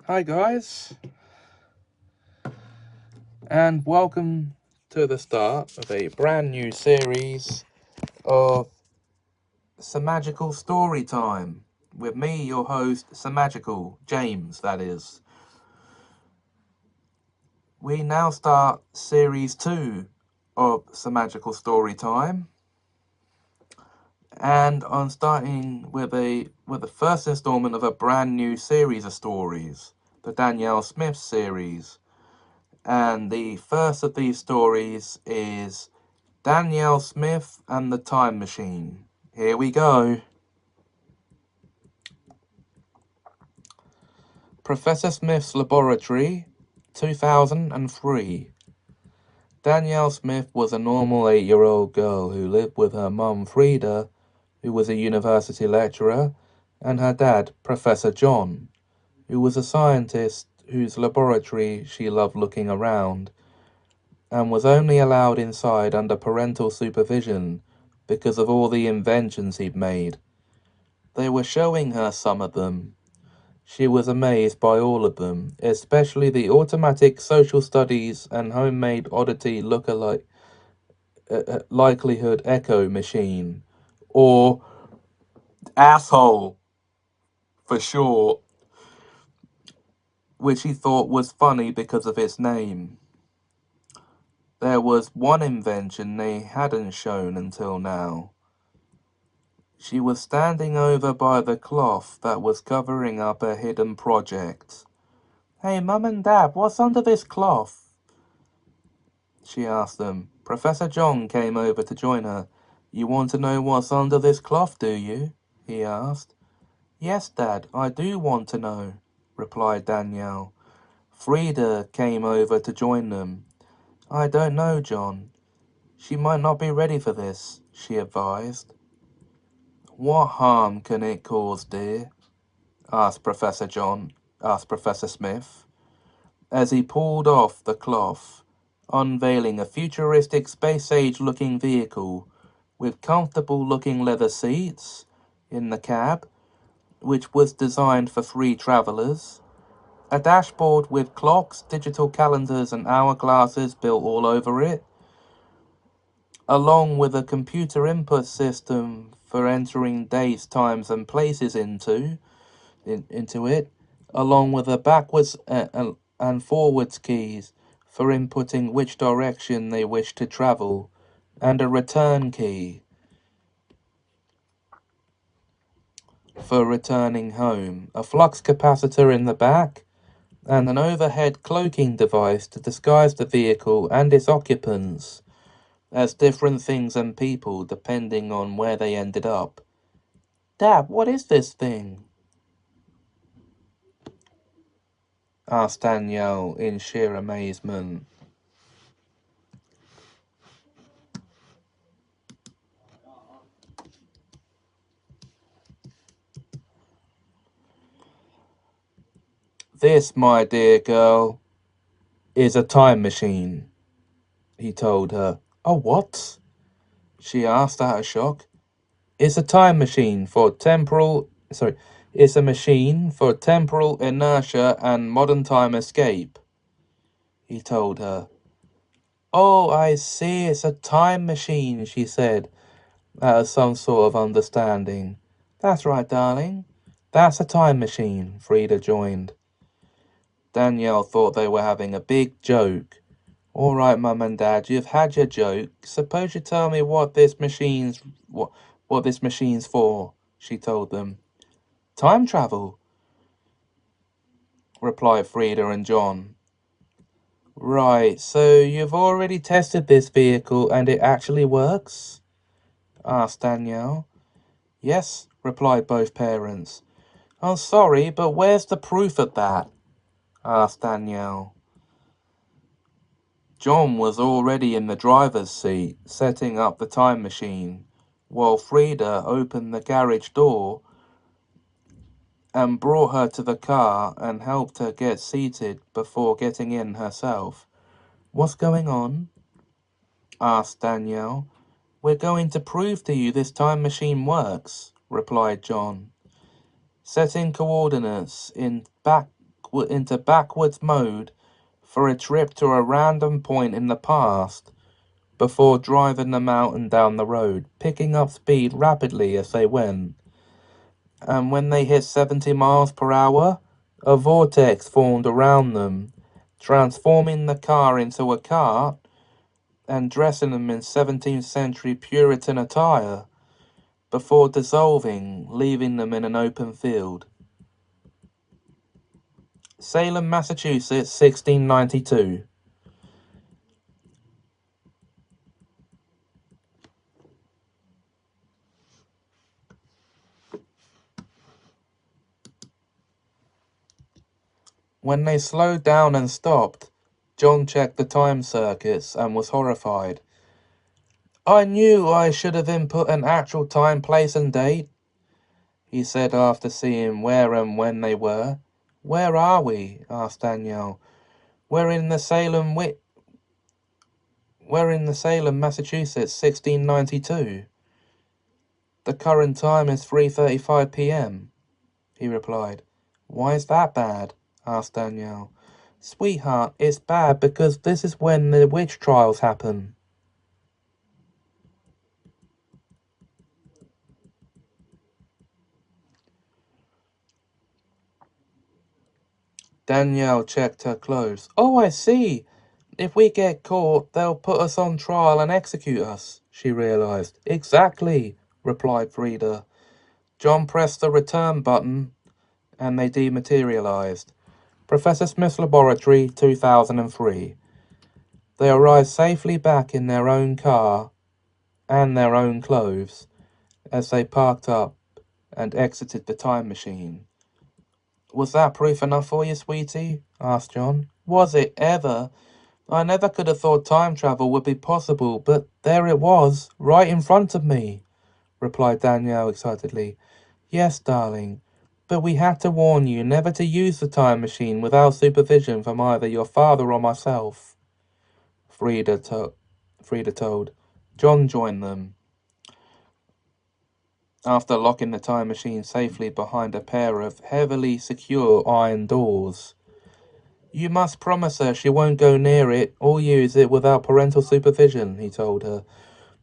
Hi guys, and welcome to the start of a brand new series of Semajical Story Time with me, your host, Semajical, James, that is. We now start series 2 of Semajical Story Time, and I'm starting with the first installment of a brand new series of stories, the Danielle Smith series. And the first of these stories is Danielle Smith and the Time Machine. Here we go. Professor Smith's Laboratory, 2003. Danielle Smith was a normal 8-year-old girl who lived with her mum Frida, who was a university lecturer, and her dad, Professor John, who was a scientist whose laboratory she loved looking around, and was only allowed inside under parental supervision because of all the inventions he'd made. They were showing her some of them. She was amazed by all of them, especially the automatic social studies and homemade oddity look-alike likelihood echo machine, or asshole for short, which he thought was funny because of its name. There was one invention they hadn't shown until now. She was standing over by the cloth that was covering up a hidden project. "Hey, Mum and Dad, what's under this cloth?" she asked them. Professor John came over to join her. "You want to know what's under this cloth, do you?" he asked. "Yes, Dad, I do want to know," replied Danielle. Frida came over to join them. "I don't know, John. She might not be ready for this," she advised. "What harm can it cause, dear?" asked Professor Smith, as he pulled off the cloth, unveiling a futuristic space-age-looking vehicle with comfortable-looking leather seats in the cab, which was designed for 3 travelers, a dashboard with clocks, digital calendars, and hourglasses built all over it, along with a computer input system for entering dates, times, and places into it, along with a backwards and forwards keys for inputting which direction they wish to travel, and a return key for returning home, a flux capacitor in the back, and an overhead cloaking device to disguise the vehicle and its occupants as different things and people depending on where they ended up. "Dad, what is this thing?" asked Danielle in sheer amazement. "This, my dear girl, is a time machine," he told her. "A what?" she asked out of shock. "It's a time machine for it's a machine for temporal inertia and modern time escape," he told her. "Oh, I see, it's a time machine," she said, out of some sort of understanding. "That's right, darling. That's a time machine," Frida joined. Danielle thought they were having a big joke. "All right, Mum and Dad, you've had your joke. Suppose you tell me what this machine's for," she told them. "Time travel," replied Frida and John. "Right, so you've already tested this vehicle and it actually works?" asked Danielle. "Yes," replied both parents. "I'm sorry, but where's the proof of that?" asked Danielle. John was already in the driver's seat, setting up the time machine, while Frida opened the garage door and brought her to the car and helped her get seated before getting in herself. "What's going on?" asked Danielle. "We're going to prove to you this time machine works," replied John. "Setting coordinates in into backwards mode for a trip to a random point in the past before driving the mountain down the road, picking up speed rapidly as they went. And when they hit 70 miles per hour, a vortex formed around them, transforming the car into a cart and dressing them in 17th century Puritan attire before dissolving, leaving them in an open field. Salem, Massachusetts, 1692. When they slowed down and stopped, John checked the time circuits and was horrified. "I knew I should have input an actual time, place, and date," he said after seeing where and when they were. "Where are we?" asked Danielle. We're in the Salem, Massachusetts, 1692. The current time is 3:35 p.m., he replied. "Why is that bad?" asked Danielle. "Sweetheart, it's bad because this is when the witch trials happen." Danielle checked her clothes. "Oh, I see. If we get caught, they'll put us on trial and execute us," she realized. "Exactly," replied Frida. John pressed the return button, and they dematerialized. Professor Smith's laboratory, 2003. They arrived safely back in their own car and their own clothes as they parked up and exited the time machine. "Was that proof enough for you, sweetie?" asked John. "Was it ever? I never could have thought time travel would be possible, but there it was, right in front of me," replied Danielle excitedly. "Yes, darling, but we had to warn you never to use the time machine without supervision from either your father or myself," Frida told. John joined them. After locking the time machine safely behind a pair of heavily secure iron doors. "You must promise her she won't go near it or use it without parental supervision," he told her.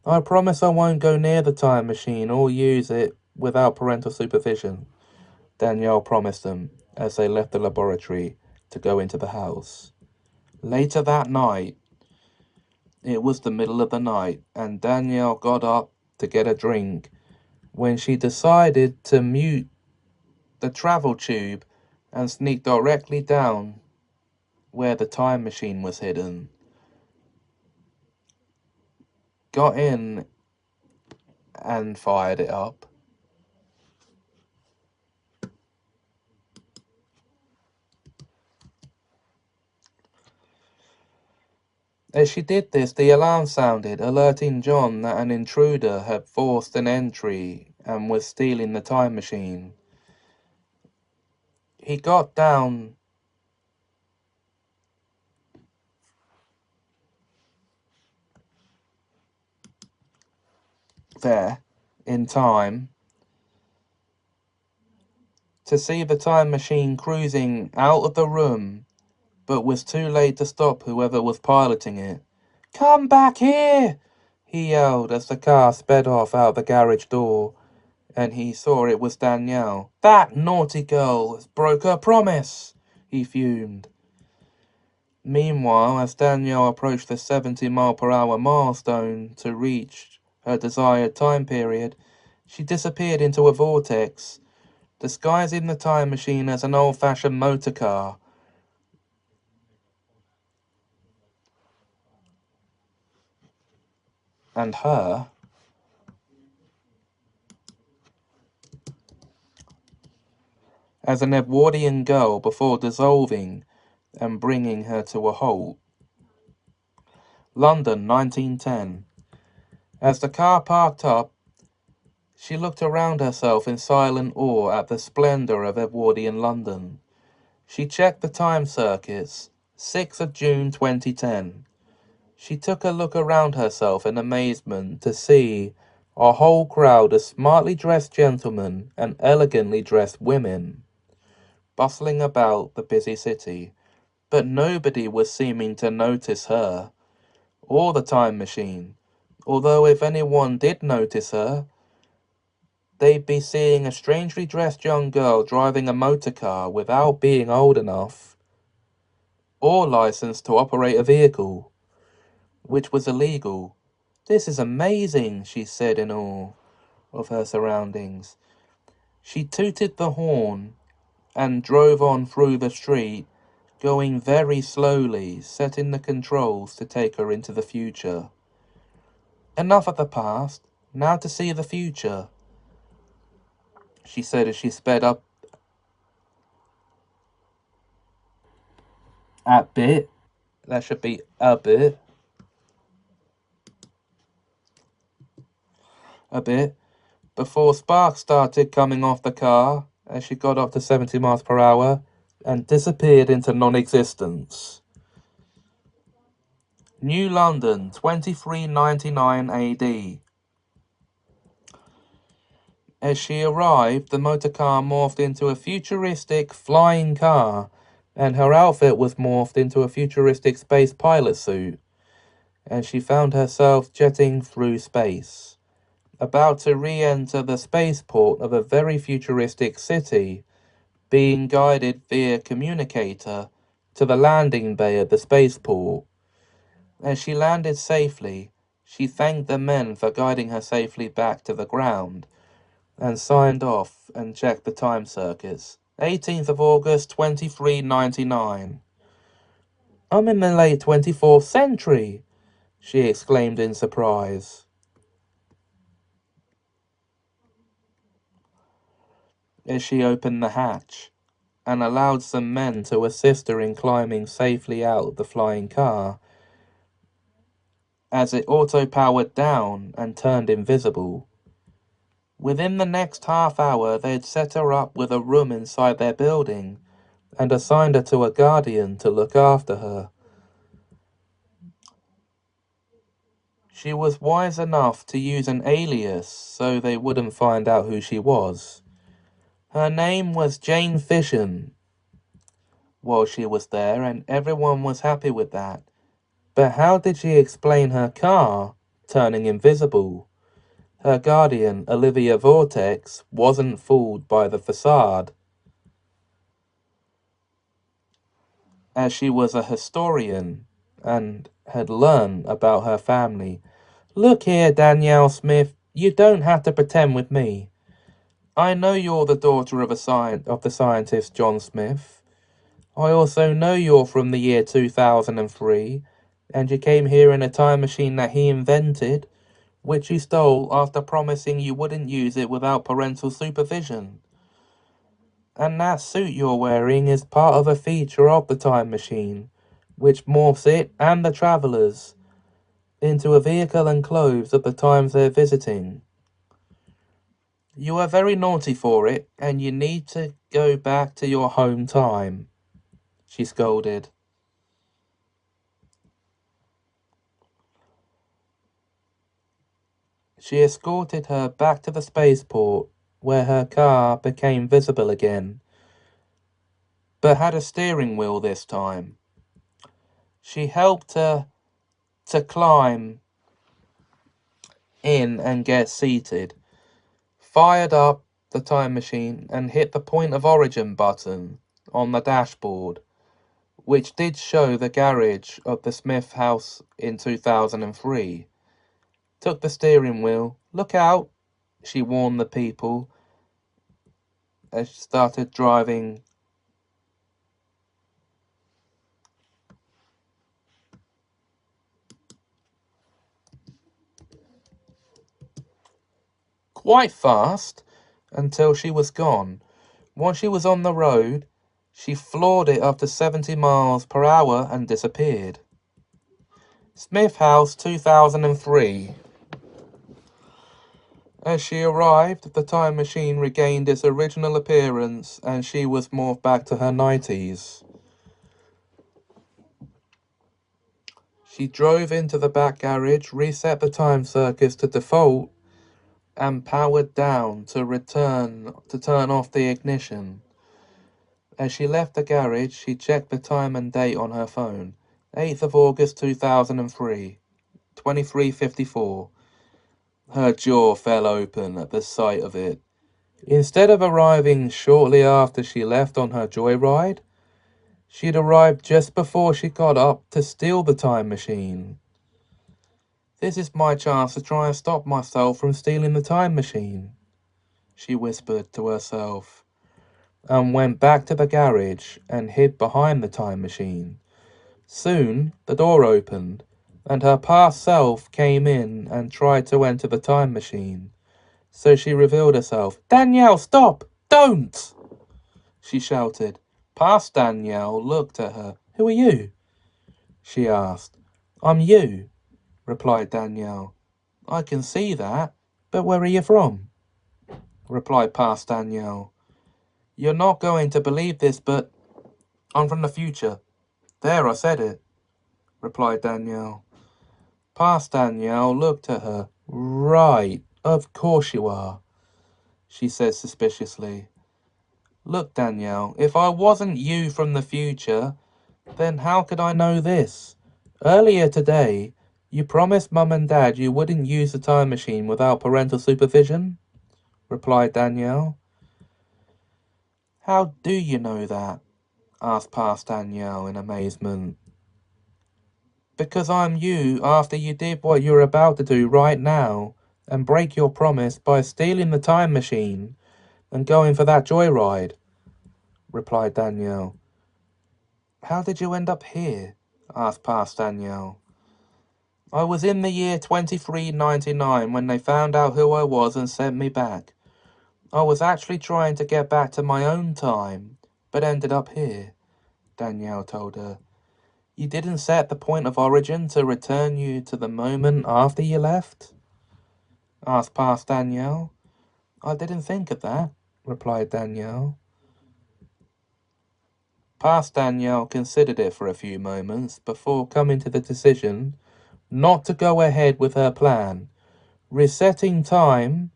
"I promise I won't go near the time machine or use it without parental supervision," Danielle promised them as they left the laboratory to go into the house. Later that night, it was the middle of the night, and Danielle got up to get a drink when she decided to mute the travel tube and sneak directly down where the time machine was hidden. Got in and fired it up. As she did this, the alarm sounded, alerting John that an intruder had forced an entry and was stealing the time machine. He got down there in time to see the time machine cruising out of the room, but was too late to stop whoever was piloting it. "Come back here!" he yelled as the car sped off out the garage door, and he saw it was Danielle. "That naughty girl has broke her promise," he fumed. Meanwhile, as Danielle approached the 70-mile-per-hour milestone to reach her desired time period, she disappeared into a vortex, disguising the time machine as an old-fashioned motor car. And her as an Edwardian girl before dissolving and bringing her to a halt. London, 1910. As the car parked up, she looked around herself in silent awe at the splendor of Edwardian London. She checked the time circuits. 6th of June 2010. She took a look around herself in amazement to see a whole crowd of smartly dressed gentlemen and elegantly dressed women. bustling about the busy city, but nobody was seeming to notice her or the time machine. Although if anyone did notice her, they'd be seeing a strangely dressed young girl driving a motor car without being old enough or licensed to operate a vehicle, which was illegal. "This is amazing," she said in awe of her surroundings. She tooted the horn and drove on through the street, going very slowly, setting the controls to take her into the future. "Enough of the past, now to see the future," she said as she sped up a bit. That should be a bit, before sparks started coming off the car as she got up to 70 miles per hour and disappeared into non-existence. New London, 2399 AD. As she arrived, the motor car morphed into a futuristic flying car, and her outfit was morphed into a futuristic space pilot suit, and she found herself jetting through space, about to re-enter the spaceport of a very futuristic city, being guided via communicator to the landing bay of the spaceport. As she landed safely, she thanked the men for guiding her safely back to the ground, and signed off and checked the time circuits. 18th of August, 2399. "I'm in the late 24th century," she exclaimed in surprise. As she opened the hatch and allowed some men to assist her in climbing safely out of the flying car, as it auto-powered down and turned invisible. Within the next half hour, they'd set her up with a room inside their building and assigned her to a guardian to look after her. She was wise enough to use an alias so they wouldn't find out who she was. Her name was Jane Fission while she was there, and everyone was happy with that. But how did she explain her car turning invisible? Her guardian, Olivia Vortex, wasn't fooled by the facade, as she was a historian and had learned about her family. "Look here, Danielle Smith, you don't have to pretend with me. I know you're the daughter of the scientist John Smith. I also know you're from the year 2003, and you came here in a time machine that he invented, which you stole after promising you wouldn't use it without parental supervision. And that suit you're wearing is part of a feature of the time machine, which morphs it and the travelers into a vehicle and clothes at the times they're visiting. You are very naughty for it, and you need to go back to your home time," she scolded. She escorted her back to the spaceport, where her car became visible again, but had a steering wheel this time. She helped her to climb in and get seated, fired up the time machine, and hit the point of origin button on the dashboard, which did show the garage of the Smith house in 2003. Took the steering wheel. "Look out," she warned the people as she started driving quite fast until she was gone. Once she was on the road, she floored it up to 70 miles per hour and disappeared. Smith House, 2003. As she arrived, the time machine regained its original appearance and she was morphed back to her 90s. She drove into the back garage, reset the time circuits to default, and powered down to turn off the ignition. As she left the garage, she checked the time and date on her phone. 8th of August 2003, 23:54. Her jaw fell open at the sight of it. Instead of arriving shortly after she left on her joyride, she'd arrived just before she got up to steal the time machine. This is my chance to try and stop myself from stealing the time machine, she whispered to herself, and went back to the garage and hid behind the time machine. Soon the door opened, and her past self came in and tried to enter the time machine. So she revealed herself. "Danielle, stop! Don't!" she shouted. Past Danielle looked at her. "Who are you?" she asked. "I'm you," replied Danielle. "I can see that, but where are you from?" replied past Danielle. "You're not going to believe this, but I'm from the future." "There, I said it," replied Danielle. Past Danielle looked at her. "Right, of course you are," she said suspiciously. "Look, Danielle, if I wasn't you from the future, then how could I know this? Earlier today, you promised Mum and Dad you wouldn't use the time machine without parental supervision," replied Danielle. "How do you know that?" asked past Danielle in amazement. "Because I'm you after you did what you're about to do right now and break your promise by stealing the time machine and going for that joyride," replied Danielle. "How did you end up here?" asked past Danielle. "I was in the year 2399 when they found out who I was and sent me back. I was actually trying to get back to my own time, but ended up here," Danielle told her. "You didn't set the point of origin to return you to the moment after you left?" asked past Danielle. "I didn't think of that," replied Danielle. Past Danielle considered it for a few moments before coming to the decision not to go ahead with her plan, resetting time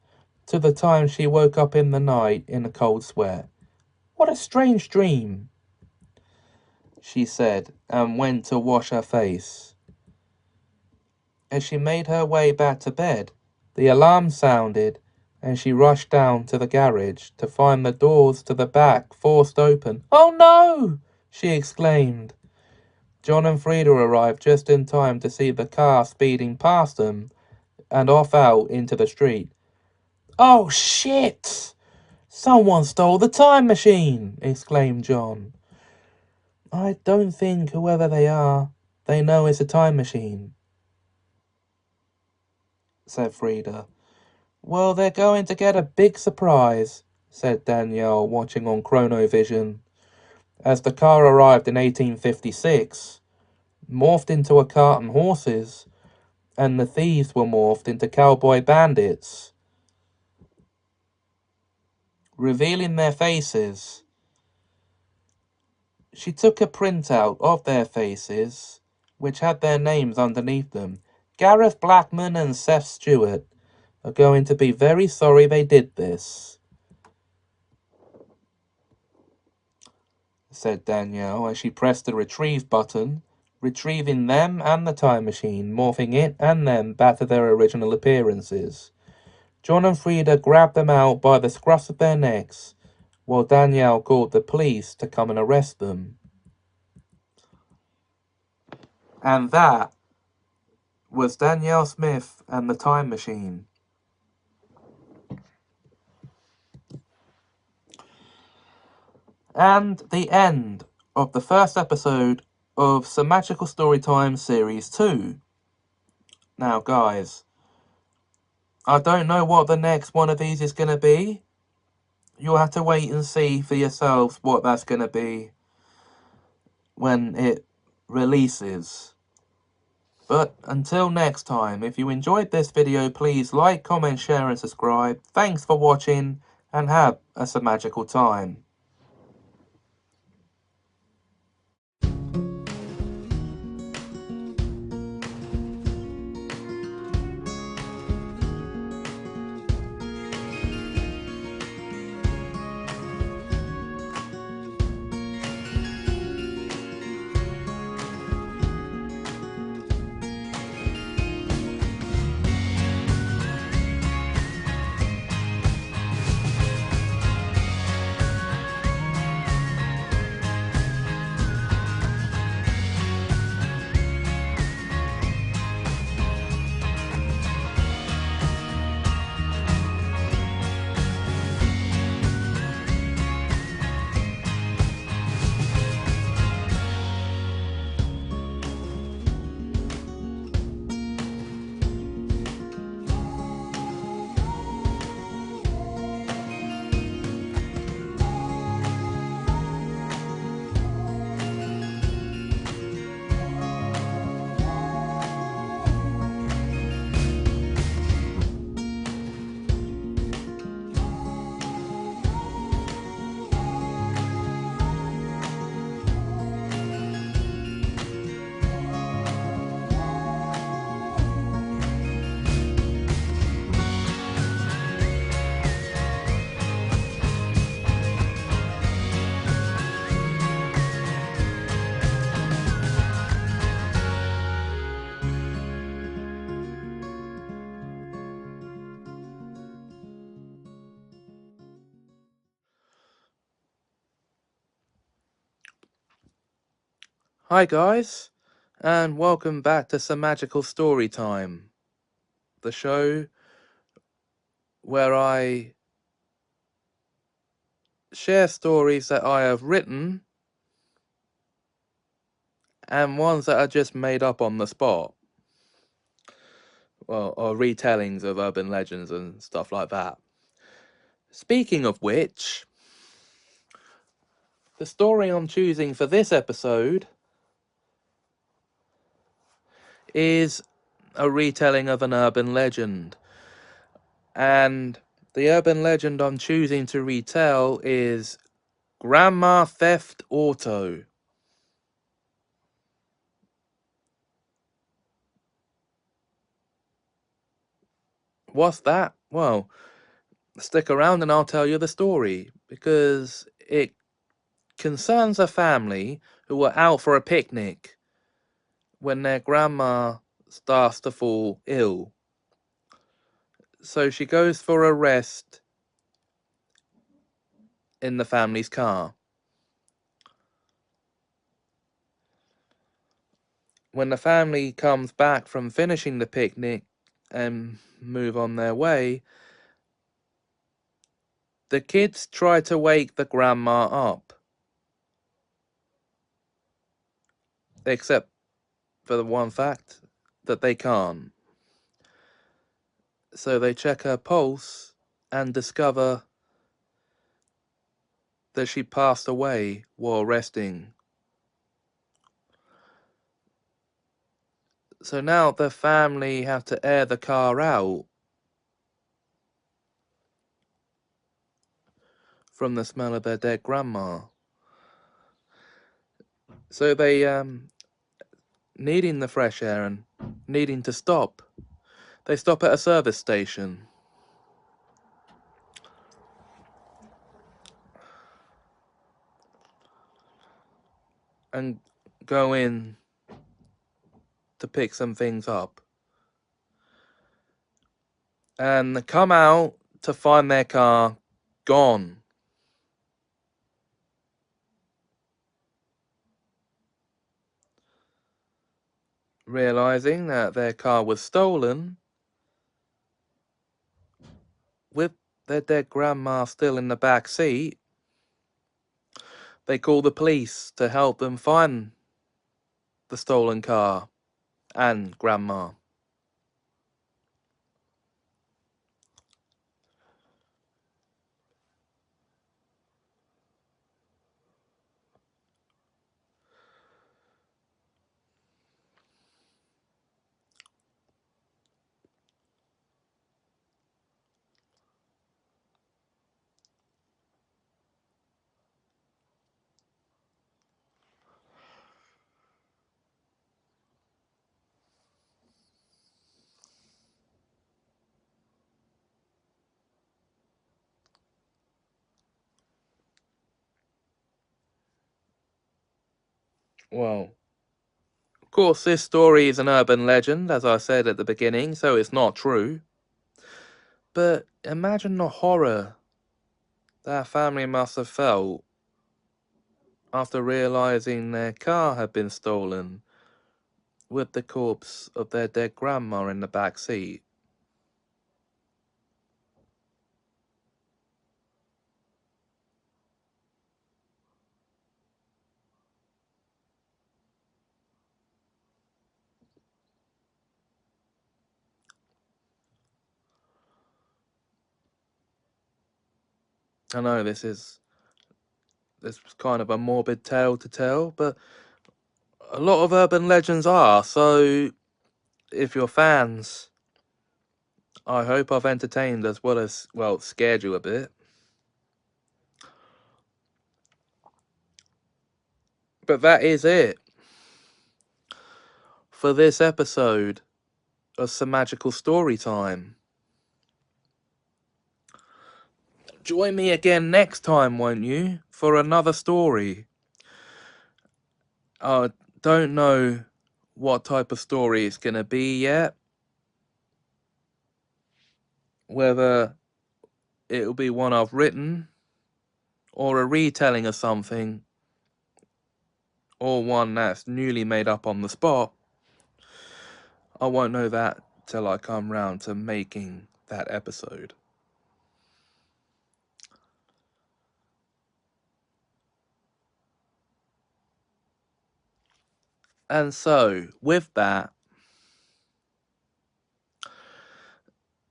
to the time she woke up in the night in a cold sweat. "What a strange dream," she said, and went to wash her face. As she made her way back to bed, the alarm sounded, and she rushed down to the garage to find the doors to the back forced open. "Oh no!" she exclaimed. John and Frida arrived just in time to see the car speeding past them and off out into the street. "Oh shit! Someone stole the time machine!" exclaimed John. "I don't think, whoever they are, they know it's a time machine," said Frida. "Well, they're going to get a big surprise," said Danielle, watching on Chronovision. As the car arrived in 1856, morphed into a cart and horses, and the thieves were morphed into cowboy bandits, revealing their faces. She took a printout of their faces, which had their names underneath them. "Gareth Blackman and Seth Stewart are going to be very sorry they did this," said Danielle as she pressed the retrieve button, retrieving them and the time machine, morphing it and them back to their original appearances. John and Frida grabbed them out by the scruffs of their necks, while Danielle called the police to come and arrest them. And that was Danielle Smith and the Time Machine. And the end of the first episode of Semajical Story Time Series 2. Now, guys, I don't know what the next one of these is going to be. You'll have to wait and see for yourselves what that's going to be when it releases. But until next time, if you enjoyed this video, please like, comment, share and subscribe. Thanks for watching and have a magical time. Hi guys, and welcome back to Semajical Story Time, the show where I share stories that I have written and ones that are just made up on the spot. Well, or retellings of urban legends and stuff like that. Speaking of which, the story I'm choosing for this episode is a retelling of an urban legend. And the urban legend I'm choosing to retell is Grandma Theft Auto. What's that? Well, stick around and I'll tell you the story, because it concerns a family who were out for a picnic when their grandma starts to fall ill. So she goes for a rest in the family's car. When the family comes back from finishing the picnic and move on their way, the kids try to wake the grandma up, except for the one fact that they can't. So they check her pulse and discover that she passed away while resting. So now the family have to air the car out from the smell of their dead grandma. So they, needing the fresh air and needing to stop, they stop at a service station. And go in to pick some things up. And they come out to find their car gone. Realizing that their car was stolen, with their dead grandma still in the back seat, they call the police to help them find the stolen car and grandma. Well, of course, this story is an urban legend, as I said at the beginning, so it's not true. But imagine the horror that family must have felt after realizing their car had been stolen with the corpse of their dead grandma in the back seat. I know this is kind of a morbid tale to tell, but a lot of urban legends are, so if you're fans, I hope I've entertained as well as, well, scared you a bit. But that is it for this episode of Some Magical Story Time. Join me again next time, won't you, for another story. I don't know what type of story it's going to be yet. Whether it'll be one I've written, or a retelling of something, or one that's newly made up on the spot, I won't know that till I come round to making that episode. And so, with that,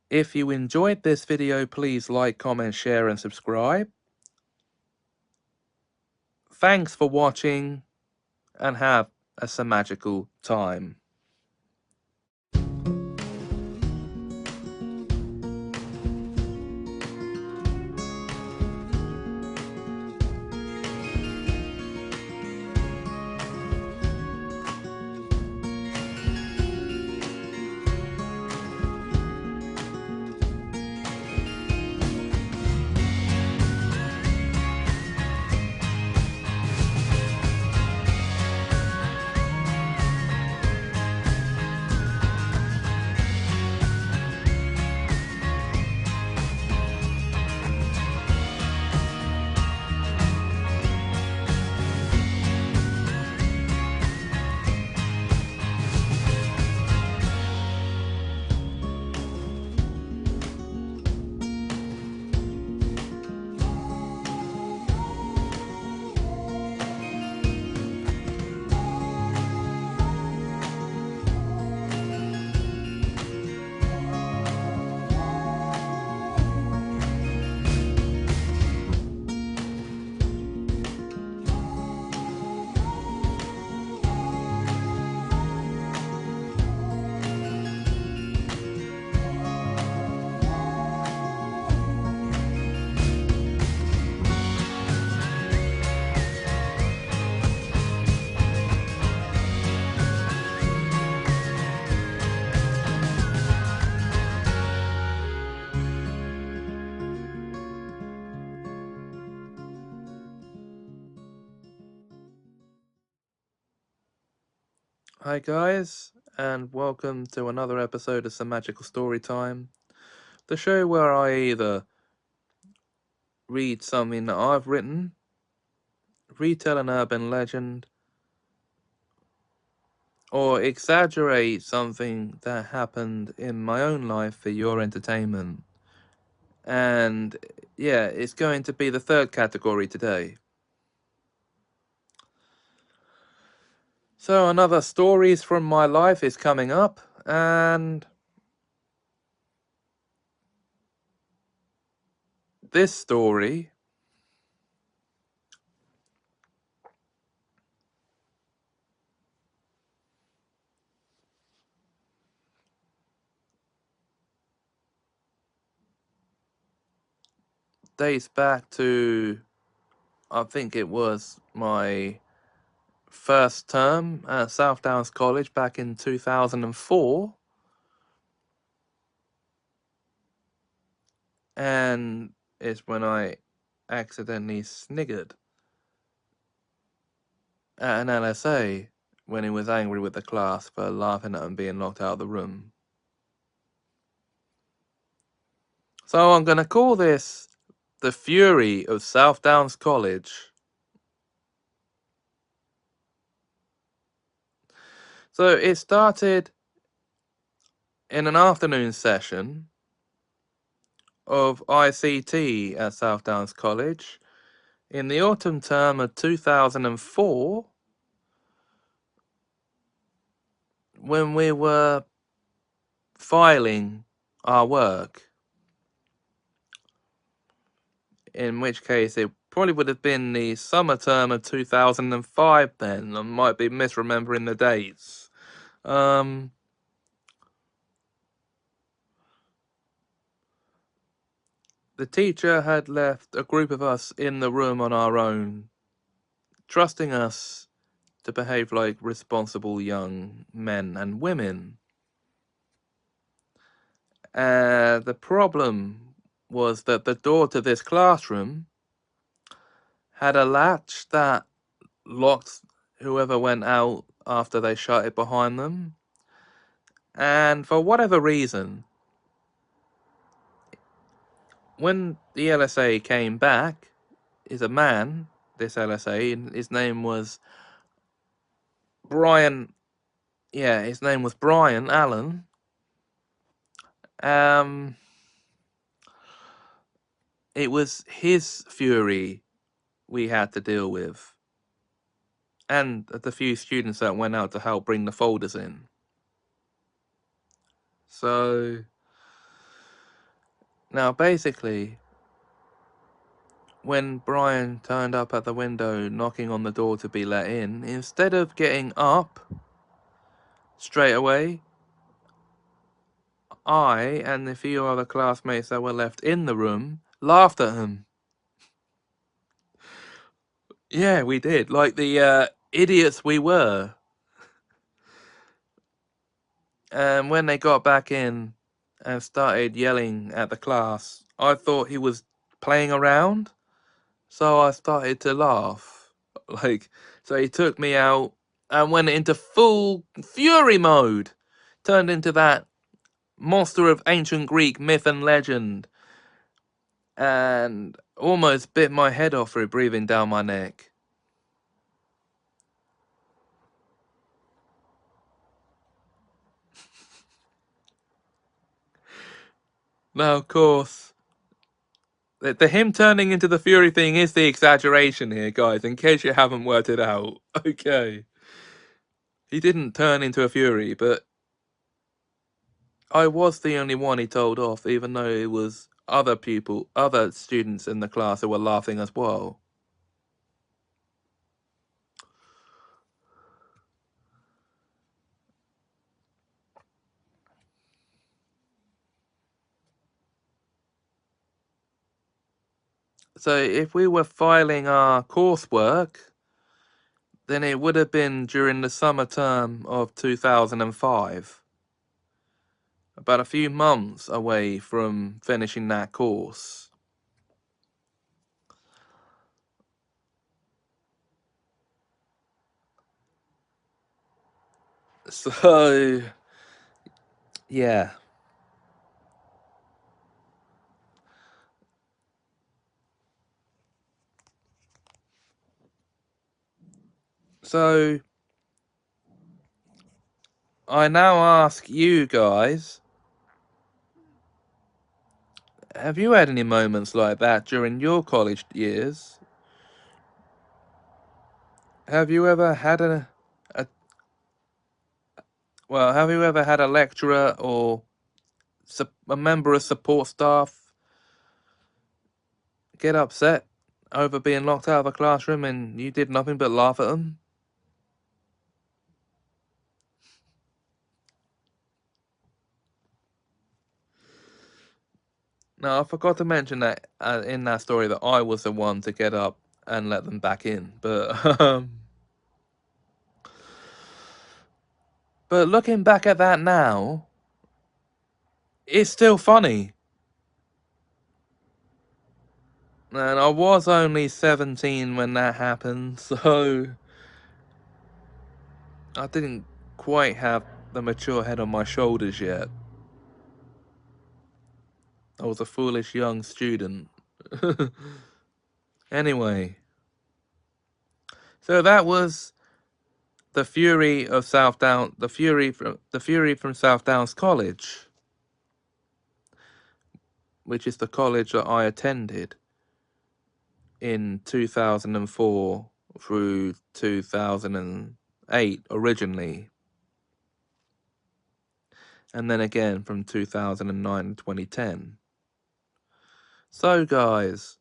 if you enjoyed this video, please like, comment, share, and subscribe. Thanks for watching, and have a Semajical time. Hi guys, and welcome to another episode of Semajical Story Time, the show where I either read something that I've written, retell an urban legend, or exaggerate something that happened in my own life for your entertainment. And yeah, it's going to be the third category today. So another stories from my life is coming up, and this story dates back to, I think it was my first term at South Downs College back in 2004, and it's when I accidentally sniggered at an LSA when he was angry with the class for laughing at him being locked out of the room. So I'm going to call this the Fury of South Downs College. So it started in an afternoon session of ICT at South Downs College in the autumn term of 2004, when we were filing our work, in which case it probably would have been the summer term of 2005 then. I might be misremembering the dates. The teacher had left a group of us in the room on our own, trusting us to behave like responsible young men and women. The problem was that the door to this classroom had a latch that locked whoever went out after they shut it behind them. And for whatever reason, when the LSA came back, is a man, this LSA, his name was Brian, yeah, his name was Brian Allen. It was his fury we had to deal with, and the few students that went out to help bring the folders in. So, now basically, when Brian turned up at the window knocking on the door to be let in, instead of getting up straight away, I and the few other classmates that were left in the room laughed at him. Yeah, we did. Like the idiots we were. And when they got back in and started yelling at the class, I thought he was playing around. So I started to laugh. So he took me out and went into full fury mode. Turned into that monster of ancient Greek myth and legend. And almost bit my head off through breathing down my neck. Now, of course, the him turning into the Fury thing is the exaggeration here, guys, in case you haven't worked it out. Okay. He didn't turn into a Fury, but I was the only one he told off, even though it was other students in the class who were laughing as well. So if we were filing our coursework, then it would have been during the summer term of 2005. About a few months away from finishing that course. So, yeah. So, I now ask you guys, have you had any moments like that during your college years? Have you ever had have you ever had a lecturer or a member of support staff get upset over being locked out of a classroom and you did nothing but laugh at them? Now, I forgot to mention that in that story that I was the one to get up and let them back in, but but looking back at that now, it's still funny. And I was only 17 when that happened, so I didn't quite have the mature head on my shoulders yet. I was a foolish young student. Anyway, so that was the Fury of South Down, the Fury from South Downs College, which is the college that I attended in 2004 through 2008 originally, and then again from 2009 to 2010. So guys,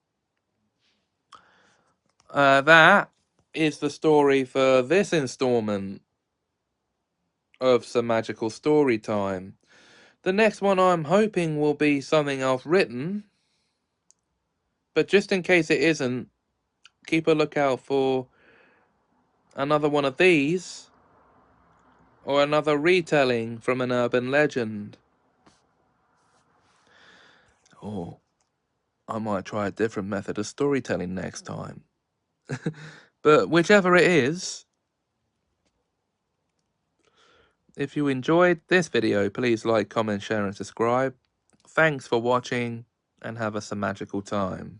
that is the story for this installment of Semajical Story Time. The next one I'm hoping will be something I've written, but just in case it isn't, keep a lookout for another one of these, or another retelling from an urban legend. Or I might try a different method of storytelling next time. But whichever it is, if you enjoyed this video, please like, comment, share and subscribe. Thanks for watching and have a magical time.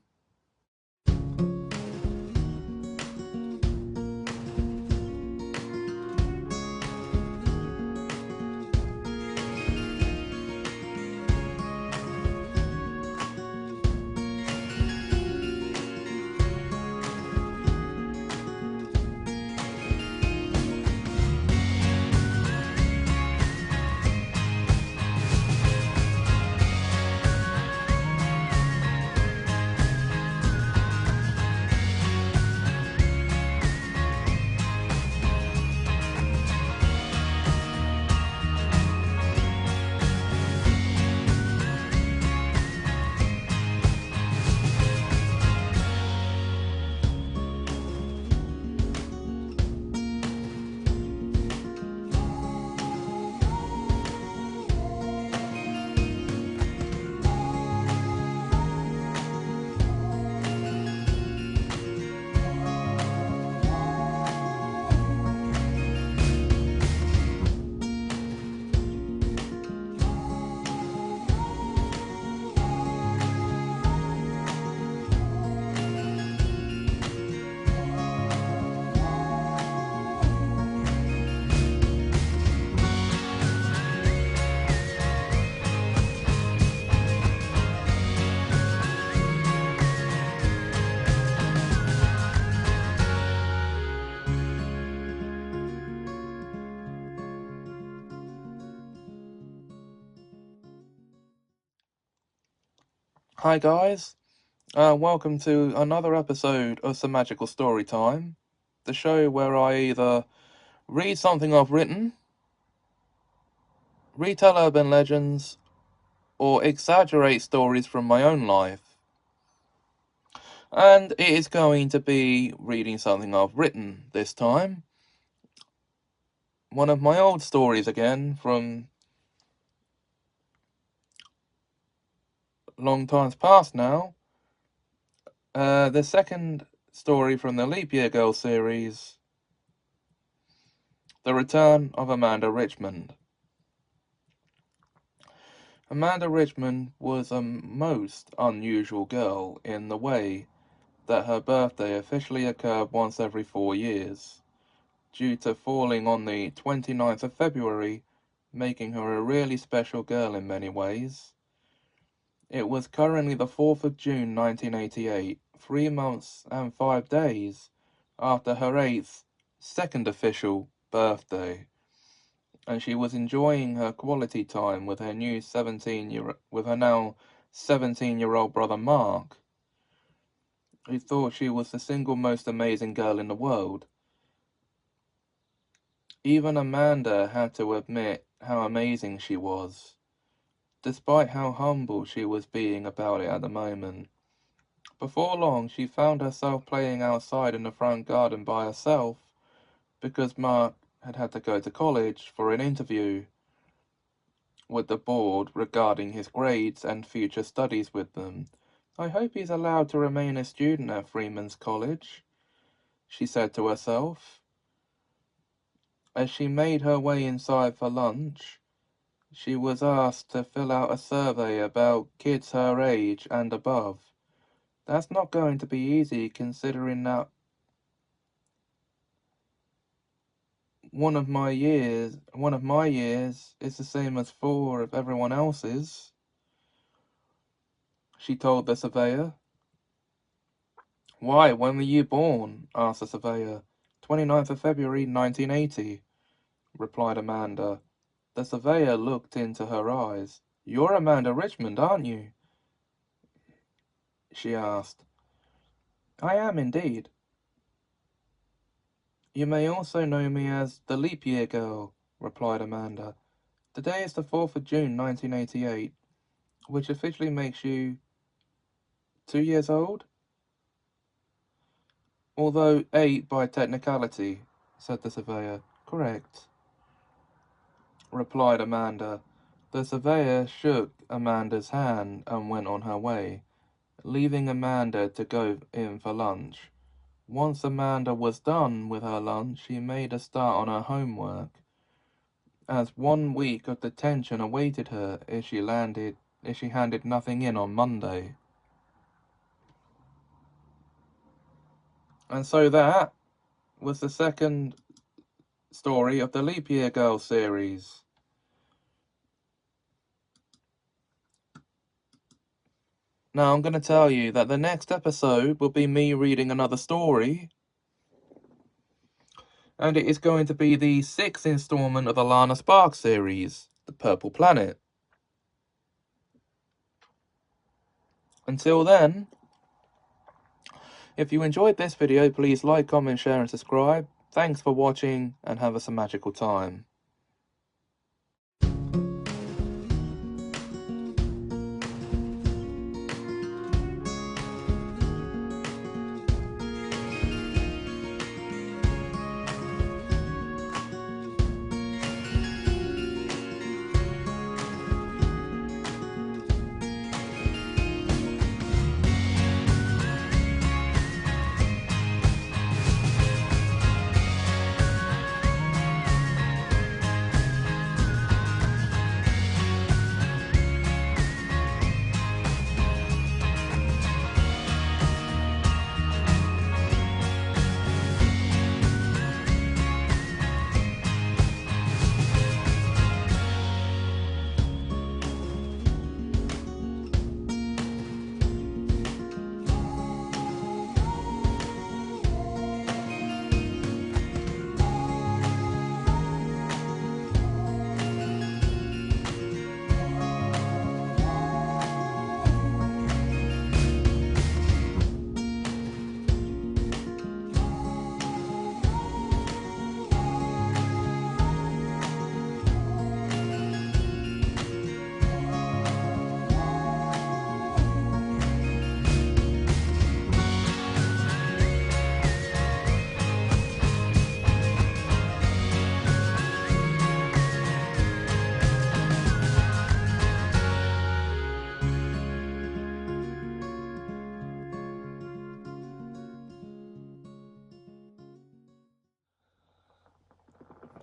Hi guys, welcome to another episode of Semajical Story Time, the show where I either read something I've written, retell urban legends, or exaggerate stories from my own life. And it is going to be reading something I've written this time. One of my old stories again from long times past now. The second story from the Leap Year Girl series, The Return of Amanda Richmond. Amanda Richmond was a most unusual girl in the way that her birthday officially occurred once every 4 years, due to falling on the 29th of February, making her a really special girl in many ways. It was currently the 4th of June 1988, 3 months and 5 days after her 8th, second official birthday, and she was enjoying her quality time with her now 17-year-old brother Mark, who thought she was the single most amazing girl in the world. Even Amanda had to admit how amazing she was, despite how humble she was being about it at the moment. Before long, she found herself playing outside in the front garden by herself, because Mark had to go to college for an interview with the board regarding his grades and future studies with them. "I hope he's allowed to remain a student at Freeman's College," she said to herself. As she made her way inside for lunch, she was asked to fill out a survey about kids her age and above. That's not going to be easy, considering that one of my years is the same as 4 of everyone else's, she told the surveyor. "Why, when were you born?" asked the surveyor. 29th of February, 1980, replied Amanda. The surveyor looked into her eyes. "You're Amanda Richmond, aren't you?" she asked. "I am indeed." "You may also know me as the Leap Year Girl," replied Amanda. "Today is the 4th of June, 1988, which officially makes you 2 years old?" "Although 8 by technicality," said the surveyor. "Correct," replied Amanda. The surveyor shook Amanda's hand and went on her way, leaving Amanda to go in for lunch. Once Amanda was done with her lunch, she made a start on her homework, as 1 week of detention awaited her if she handed nothing in on Monday. And so that was the second story of the Leap Year Girl series. Now I'm going to tell you that the next episode will be me reading another story, and it is going to be the 6th installment of the Lana Sparks series, The Purple Planet. Until then, if you enjoyed this video, please like, comment, share and subscribe. Thanks for watching and have a magical time.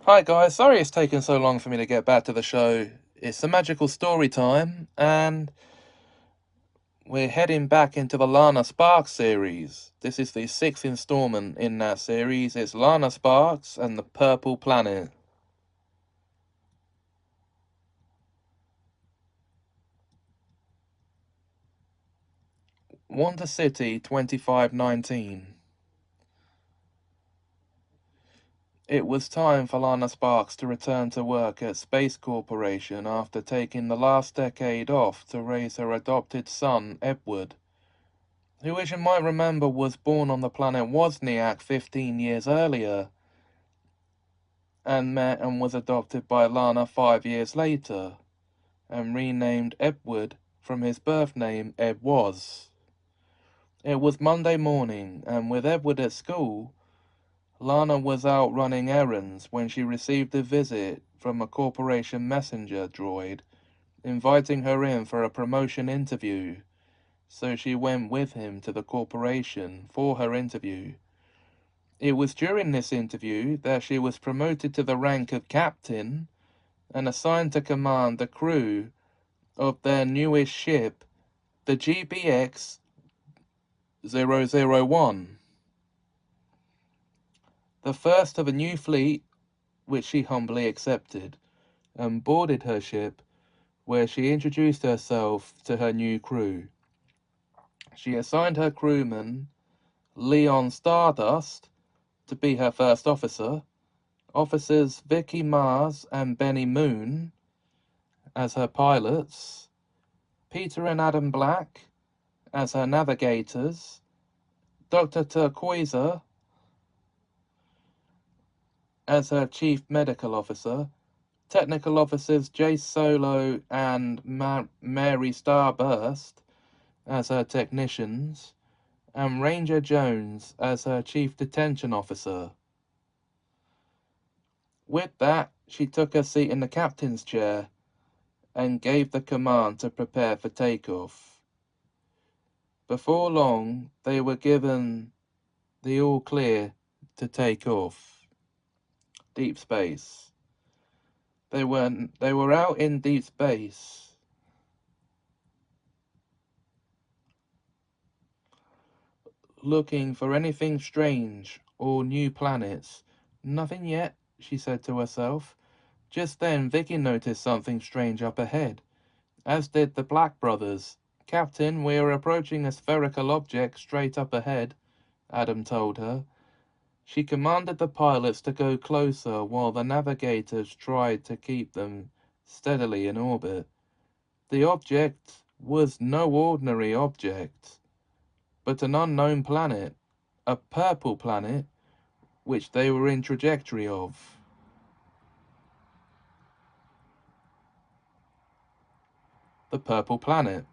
Hi guys, sorry it's taken so long for me to get back to the show. It's Semajical Story Time, and we're heading back into the Lana Sparks series. This is the 6th installment in that series. It's Lana Sparks and the Purple Planet. Wonder City 2519. It was time for Lana Sparks to return to work at Space Corporation after taking the last decade off to raise her adopted son, Edward, who, as you might remember, was born on the planet Wozniak 15 years earlier and met and was adopted by Lana 5 years later and renamed Edward from his birth name, Ed Was. It was Monday morning, and with Edward at school, Lana was out running errands when she received a visit from a corporation messenger droid inviting her in for a promotion interview, so she went with him to the corporation for her interview. It was during this interview that she was promoted to the rank of captain and assigned to command the crew of their newest ship, the GBX 001, the first of a new fleet, which she humbly accepted, and boarded her ship, where she introduced herself to her new crew. She assigned her crewman, Leon Stardust, to be her first officer, officers Vicky Mars and Benny Moon as her pilots, Peter and Adam Black as her navigators, Dr. Turquoise as her chief medical officer, technical officers Jace Solo and Mary Starburst as her technicians, and Ranger Jones as her chief detention officer. With that, she took her seat in the captain's chair and gave the command to prepare for takeoff. Before long, they were given the all clear to take off. Deep space. They were out in deep space, looking for anything strange or new planets. Nothing yet, she said to herself. Just then Vicky noticed something strange up ahead, as did the Black brothers. Captain, we are approaching a spherical object straight up ahead, Adam told her. She commanded the pilots to go closer while the navigators tried to keep them steadily in orbit. The object was no ordinary object, but an unknown planet, a purple planet, which they were in trajectory of. The purple planet.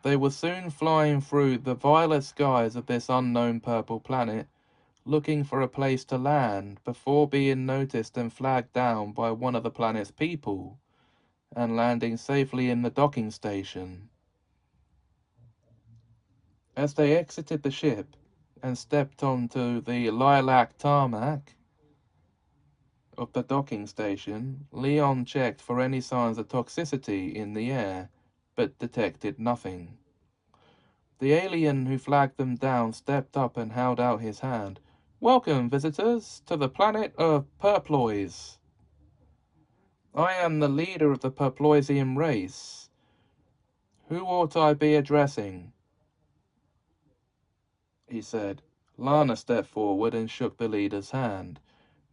They were soon flying through the violet skies of this unknown purple planet, looking for a place to land before being noticed and flagged down by one of the planet's people, and landing safely in the docking station. As they exited the ship and stepped onto the lilac tarmac of the docking station, Leon checked for any signs of toxicity in the air, but detected nothing. The alien who flagged them down stepped up and held out his hand. Welcome, visitors, to the planet of Purplois. I am the leader of the Purploisian race. Who ought I be addressing? He said. Lana stepped forward and shook the leader's hand.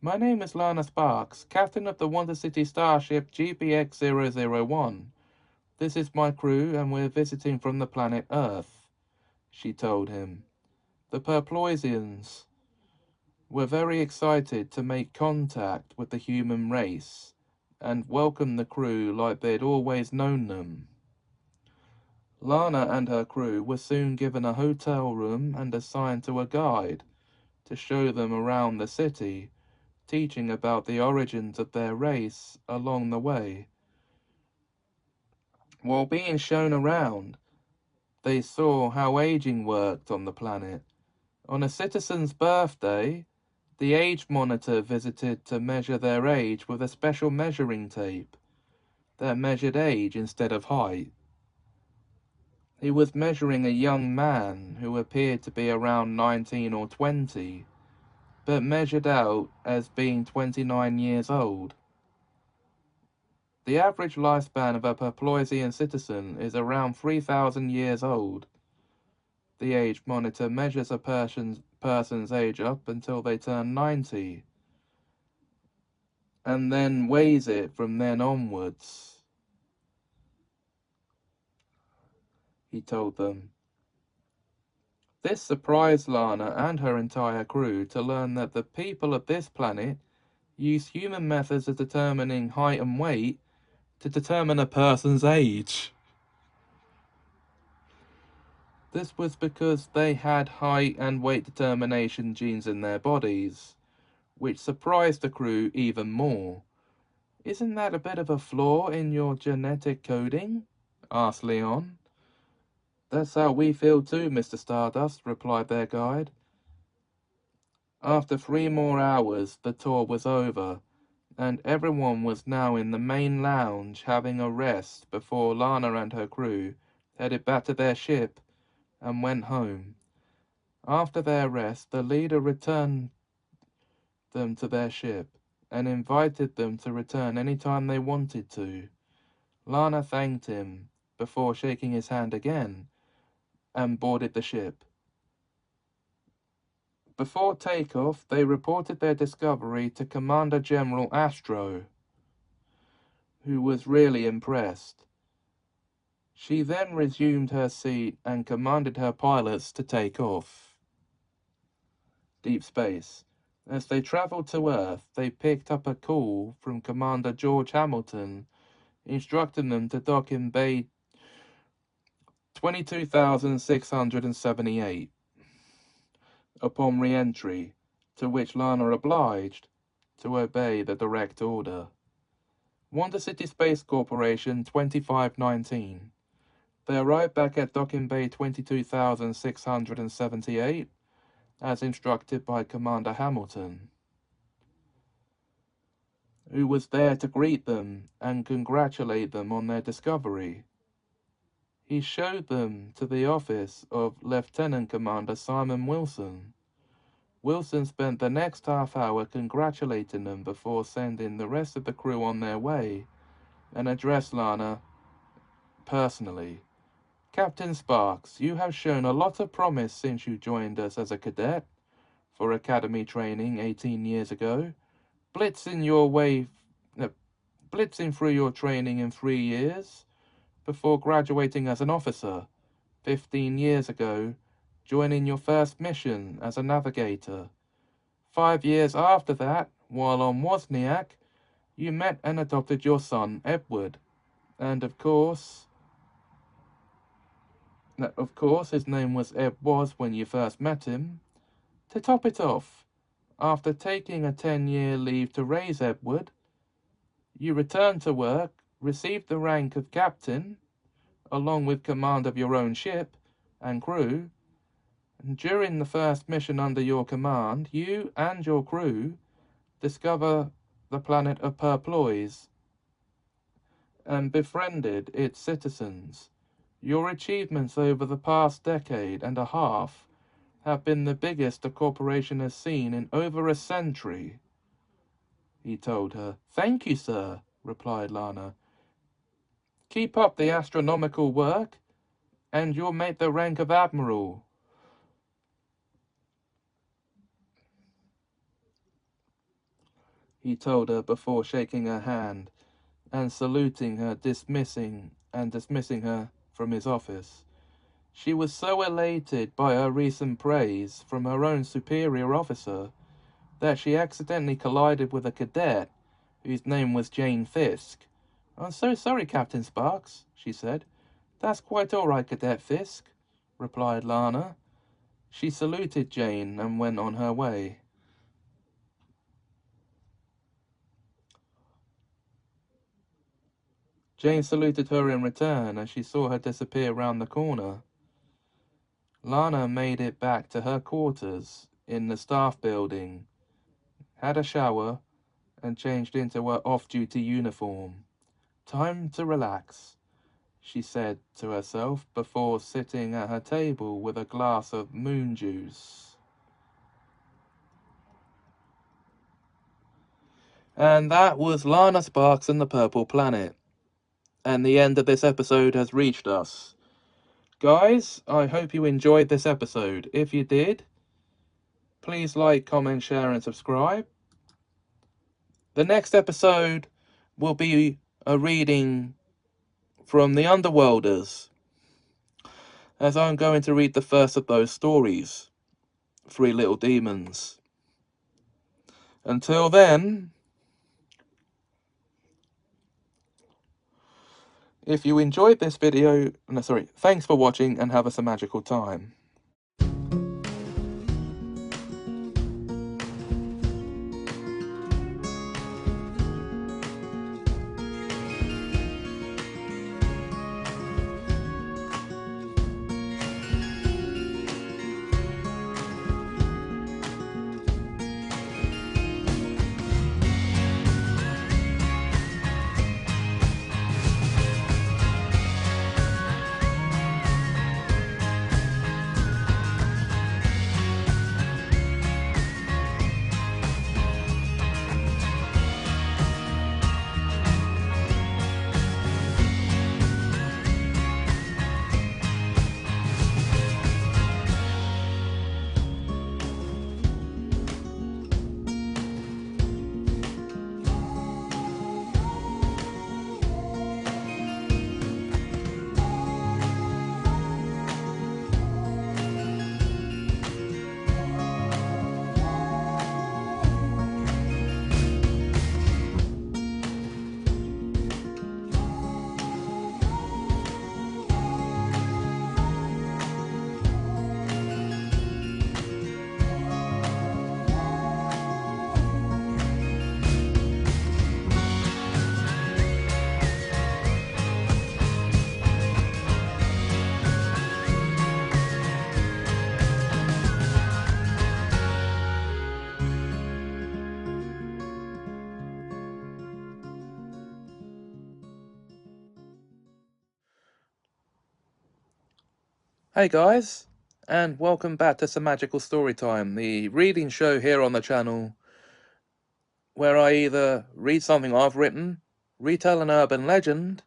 My name is Lana Sparks, captain of the Wonder City starship GBX 001. This is my crew, and we're visiting from the planet Earth, she told him. The Purploisians were very excited to make contact with the human race and welcome the crew like they'd always known them. Lana and her crew were soon given a hotel room and assigned to a guide to show them around the city, teaching about the origins of their race along the way. While being shown around, they saw how aging worked on the planet. On a citizen's birthday, The age monitor visited to measure their age with a special measuring tape that measured age instead of height. He was measuring a young man who appeared to be around 19 or 20, but measured out as being 29 years old. The average lifespan of a Paploisian citizen is around 3,000 years old. The age monitor measures a person's age up until they turn 90, and then weighs it from then onwards, he told them. This surprised Lana and her entire crew to learn that the people of this planet use human methods of determining height and weight to determine a person's age. This was because they had height and weight determination genes in their bodies, which surprised the crew even more. "Isn't that a bit of a flaw in your genetic coding?" asked Leon. "That's how we feel too, Mr. Stardust," replied their guide. After 3 more hours, the tour was over, and everyone was now in the main lounge having a rest before Lana and her crew headed back to their ship and went home. After their rest, the leader returned them to their ship and invited them to return any time they wanted to. Lana thanked him before shaking his hand again and boarded the ship. Before takeoff, they reported their discovery to Commander General Astro, who was really impressed. She then resumed her seat and commanded her pilots to take off. Deep space. As they traveled to Earth, they picked up a call from Commander George Hamilton, instructing them to dock in Bay 22,678 upon re-entry, to which Lana obliged to obey the direct order. Wonder City Space Corporation 2519. They arrived back at docking bay 22,678, as instructed by Commander Hamilton, who was there to greet them and congratulate them on their discovery. He showed them to the office of Lieutenant Commander Simon Wilson. Wilson spent the next half hour congratulating them before sending the rest of the crew on their way and addressed Lana personally. "Captain Sparks, you have shown a lot of promise since you joined us as a cadet for academy training 18 years ago, blitzing through your training in 3 years before graduating as an officer, 15 years ago, joining your first mission as a navigator. 5 years after that, while on Wozniak, you met and adopted your son, Edward, and of course, his name was Ed Was when you first met him. To top it off, after taking a 10-year leave to raise Edward, you returned to work, received the rank of captain, along with command of your own ship and crew, and during the first mission under your command, you and your crew discover the planet of Perplois and befriended its citizens. Your achievements over the past decade and a half have been the biggest the corporation has seen in over a century," he told her. "Thank you, sir," replied Lana. "Keep up the astronomical work, and you'll make the rank of admiral." He told her before shaking her hand and saluting her, dismissing her from his office. She was so elated by her recent praise from her own superior officer that she accidentally collided with a cadet whose name was Jane Fisk. "I'm so sorry, Captain Sparks," she said. "That's quite all right, Cadet Fisk," replied Lana. She saluted Jane and went on her way. Jane saluted her in return as she saw her disappear round the corner. Lana made it back to her quarters in the staff building had a shower, and changed into her off-duty uniform. "Time to relax," she said to herself before sitting at her table with a glass of moon juice. And that was Lana Sparks and the Purple Planet. And the end of this episode has reached us. Guys, I hope you enjoyed this episode. If you did, please like, comment, share, and subscribe. The next episode will be a reading from The Underworlders, as I'm going to read the first of those stories, Three Little Demons. Until then, if you enjoyed this video, thanks for watching and have a Semajical time. Hey guys, and welcome back to Semajical Story Time, the reading show here on the channel, where I either read something I've written, retell an urban legend,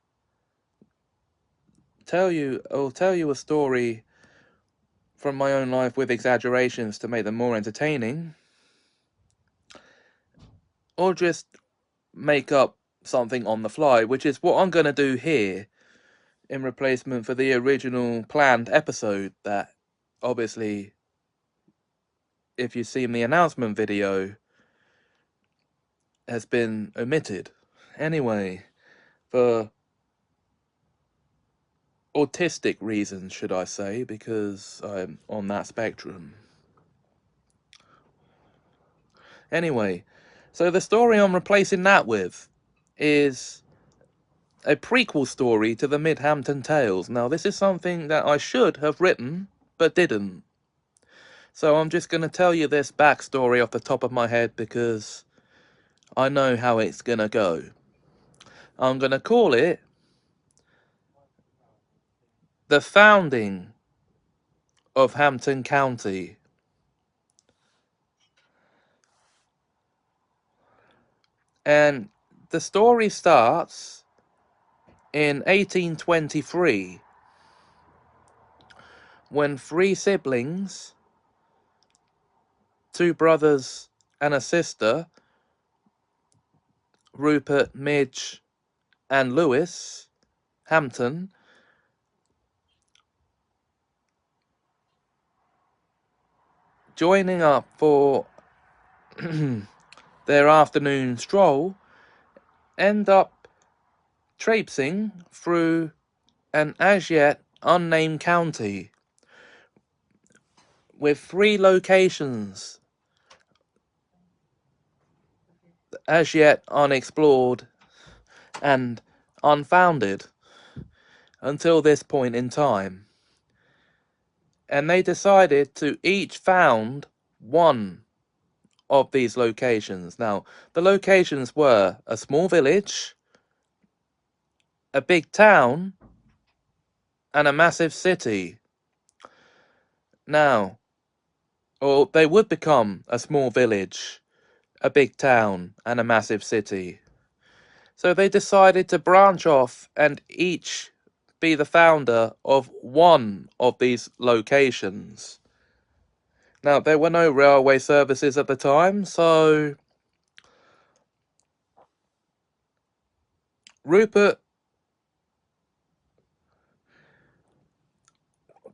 tell you a story from my own life with exaggerations to make them more entertaining, or just make up something on the fly, which is what I'm going to do here in replacement for the original planned episode that, obviously, if you've seen the announcement video, has been omitted. Anyway, for autistic reasons, should I say, because I'm on that spectrum. Anyway, so the story I'm replacing that with is a prequel story to the Midhampton Tales. Now, this is something that I should have written, but didn't. So I'm just going to tell you this backstory off the top of my head because I know how it's going to go. I'm going to call it The Founding of Hampton County. And the story starts in 1823, when three siblings, two brothers and a sister, Rupert, Midge, and Lewis Hampton, joining up for their afternoon stroll, end up traipsing through an as yet unnamed county with three locations as yet unexplored and unfounded until this point in time. And they decided to each found one of these locations. Now, the locations were a small village, a big town, and a massive city. Now, or they would become a small village, a big town, and a massive city. So they decided to branch off and each be the founder of one of these locations. Now, there were no railway services at the time, so Rupert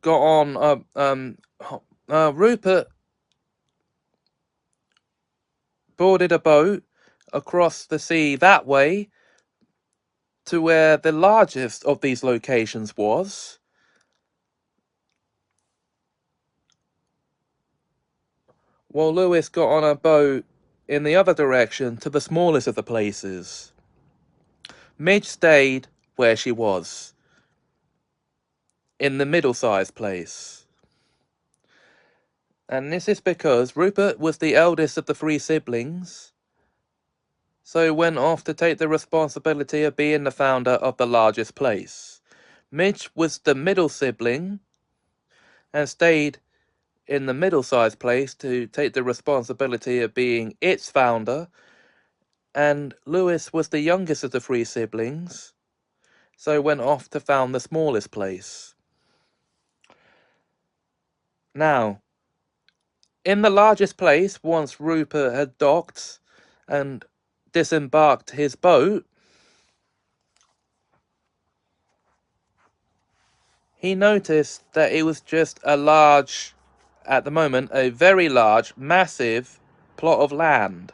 got on. Rupert boarded a boat across the sea that way to where the largest of these locations was. While Lewis got on a boat in the other direction to the smallest of the places. Midge stayed where she was, in the middle-sized place. And this is because Rupert was the eldest of the three siblings, so went off to take the responsibility of being the founder of the largest place. Midge was the middle sibling, and stayed in the middle-sized place to take the responsibility of being its founder, and Lewis was the youngest of the three siblings, so went off to found the smallest place. Now, in the largest place, once Rupert had docked and disembarked his boat, he noticed that it was just a large, at the moment, a very large, massive plot of land.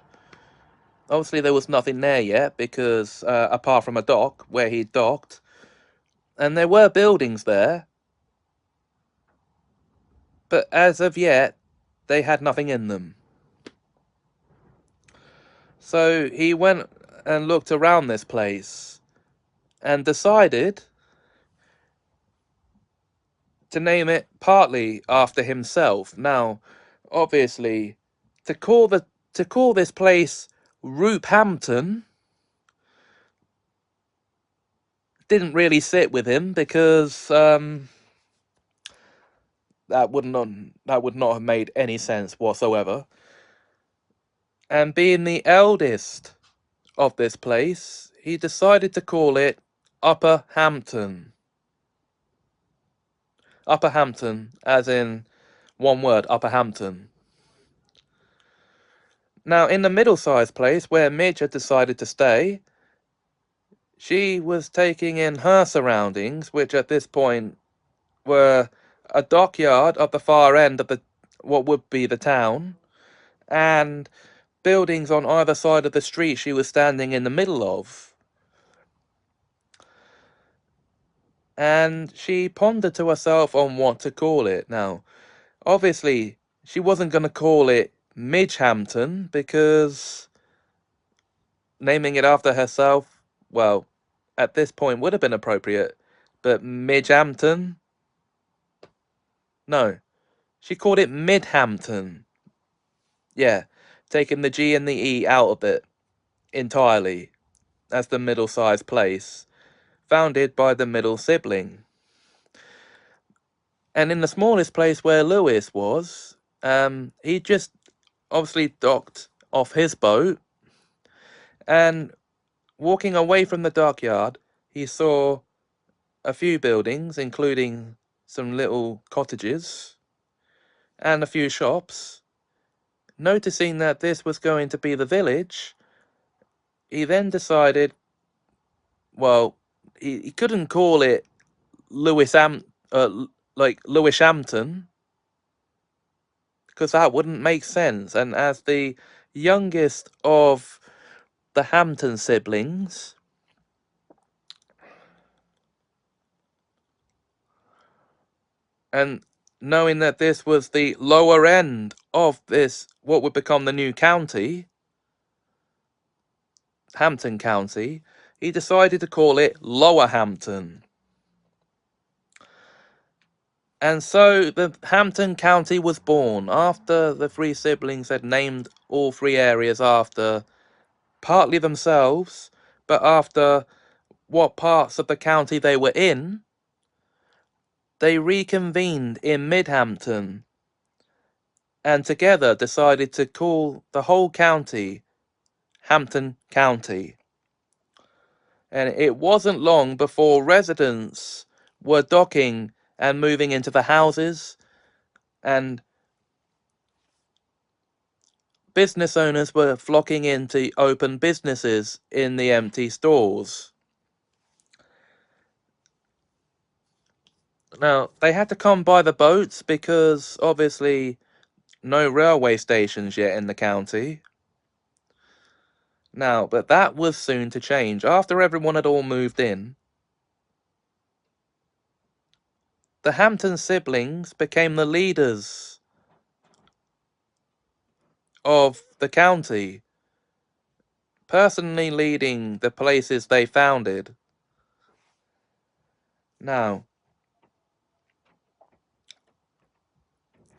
Obviously, there was nothing there yet, because apart from a dock where he docked, and there were buildings there, but as of yet, they had nothing in them. So he went and looked around this place and decided to name it partly after himself. Now, obviously, to call this place Roophampton didn't really sit with him, because that would not have made any sense whatsoever. And being the eldest of this place, he decided to call it Upper Hampton. Upper Hampton, as in one word, Upper Hampton. Now, in the middle-sized place where Midge had decided to stay, she was taking in her surroundings, which at this point were a dockyard at the far end of what would be the town, and buildings on either side of the street she was standing in the middle of. And she pondered to herself on what to call it. Now, obviously, she wasn't going to call it Midgehampton, because naming it after herself, well, at this point would have been appropriate. But Midgehampton? No. She called it Midhampton. Yeah, taking the G and the E out of it entirely, as the middle-sized place, founded by the middle sibling. And in the smallest place where Lewis was, he just obviously docked off his boat, and walking away from the dockyard, he saw a few buildings, including some little cottages and a few shops. Noticing that this was going to be the village, he then decided, well, he couldn't call it Lewishampton, because that wouldn't make sense. And as the youngest of the Hampton siblings, and knowing that this was the lower end of this, what would become the new county, Hampton County, he decided to call it Lower Hampton. And so the Hampton County was born after the three siblings had named all three areas after partly themselves, but after what parts of the county they were in. They reconvened in Midhampton and together decided to call the whole county Hampton County. And it wasn't long before residents were docking and moving into the houses, and business owners were flocking in to open businesses in the empty stores. Now, they had to come by the boats because obviously no railway stations yet in the county. Now, but that was soon to change. After everyone had all moved in, the Hampton siblings became the leaders of the county, personally leading the places they founded. Now,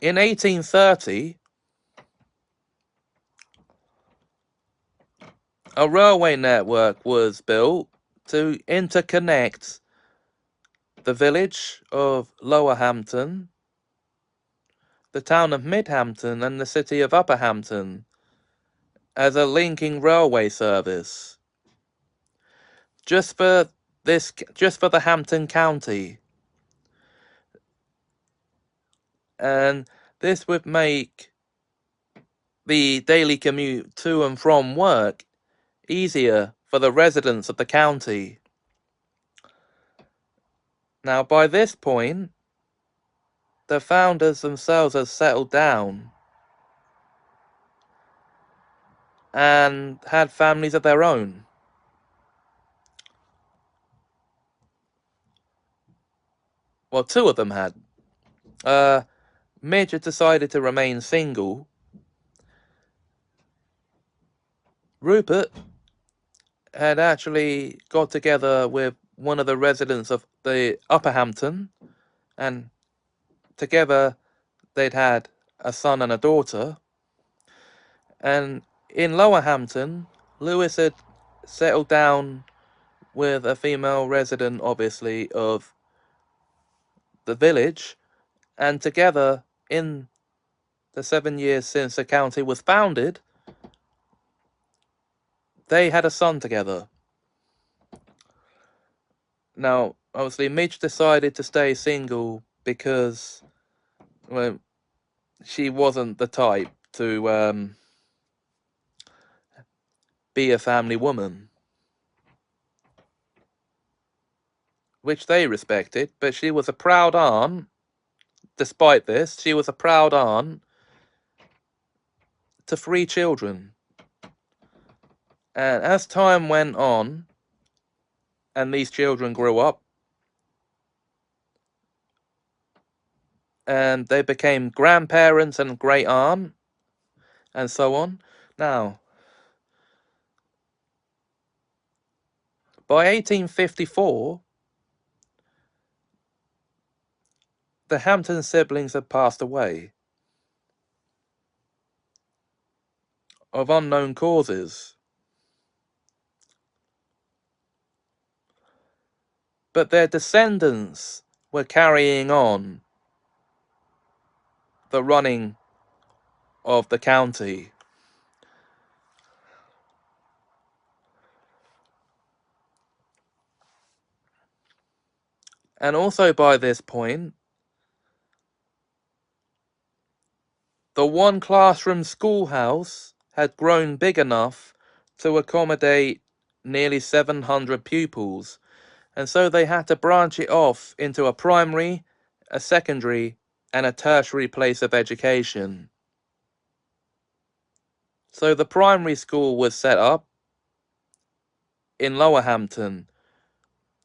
in 1830, a railway network was built to interconnect the village of Lower Hampton, the town of Midhampton, and the city of Upper Hampton as a linking railway service. Just for the Hampton County. And this would make the daily commute to and from work easier for the residents of the county. Now, by this point, the founders themselves had settled down and had families of their own. Well, two of them had. Midge had decided to remain single. Rupert had actually got together with one of the residents of the Upper Hampton, and together they'd had a son and a daughter. And in Lower Hampton, Lewis had settled down with a female resident, obviously, of the village, and together, in the 7 years since the county was founded, they had a son together. Now, obviously, Midge decided to stay single because, well, she wasn't the type to be a family woman, which they respected, but she was a proud aunt. Despite this, she was a proud aunt to 3 children. And as time went on, and these children grew up, and they became grandparents and great aunt, and so on. Now, by 1854, the Hampton siblings had passed away of unknown causes. But their descendants were carrying on the running of the county. And also by this point, the one classroom schoolhouse had grown big enough to accommodate nearly 700 pupils, and so they had to branch it off into a primary, a secondary, and a tertiary place of education. So the primary school was set up in Lower Hampton,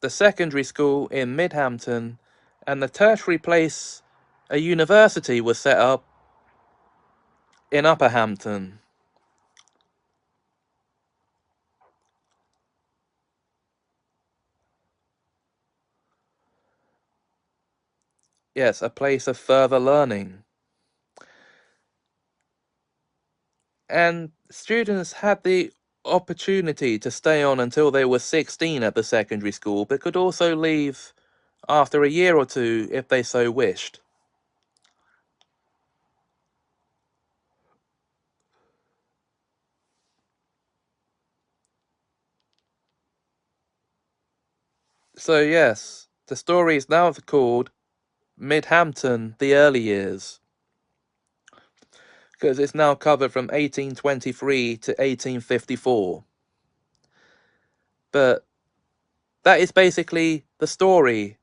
the secondary school in Midhampton, and the tertiary place, a university, was set up in Upper Hampton. Yes, a place of further learning. And students had the opportunity to stay on until they were 16 at the secondary school, but could also leave after a year or two if they so wished. So yes, the story is now called Midhampton, the Early Years, because it's now covered from 1823 to 1854. But that is basically the story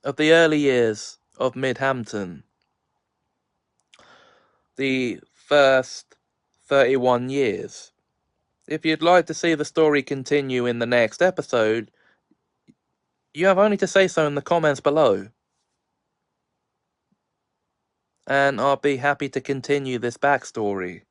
of the early years of Midhampton, the first 31 years. If you'd like to see the story continue in the next episode, you have only to say so in the comments below, and I'll be happy to continue this backstory.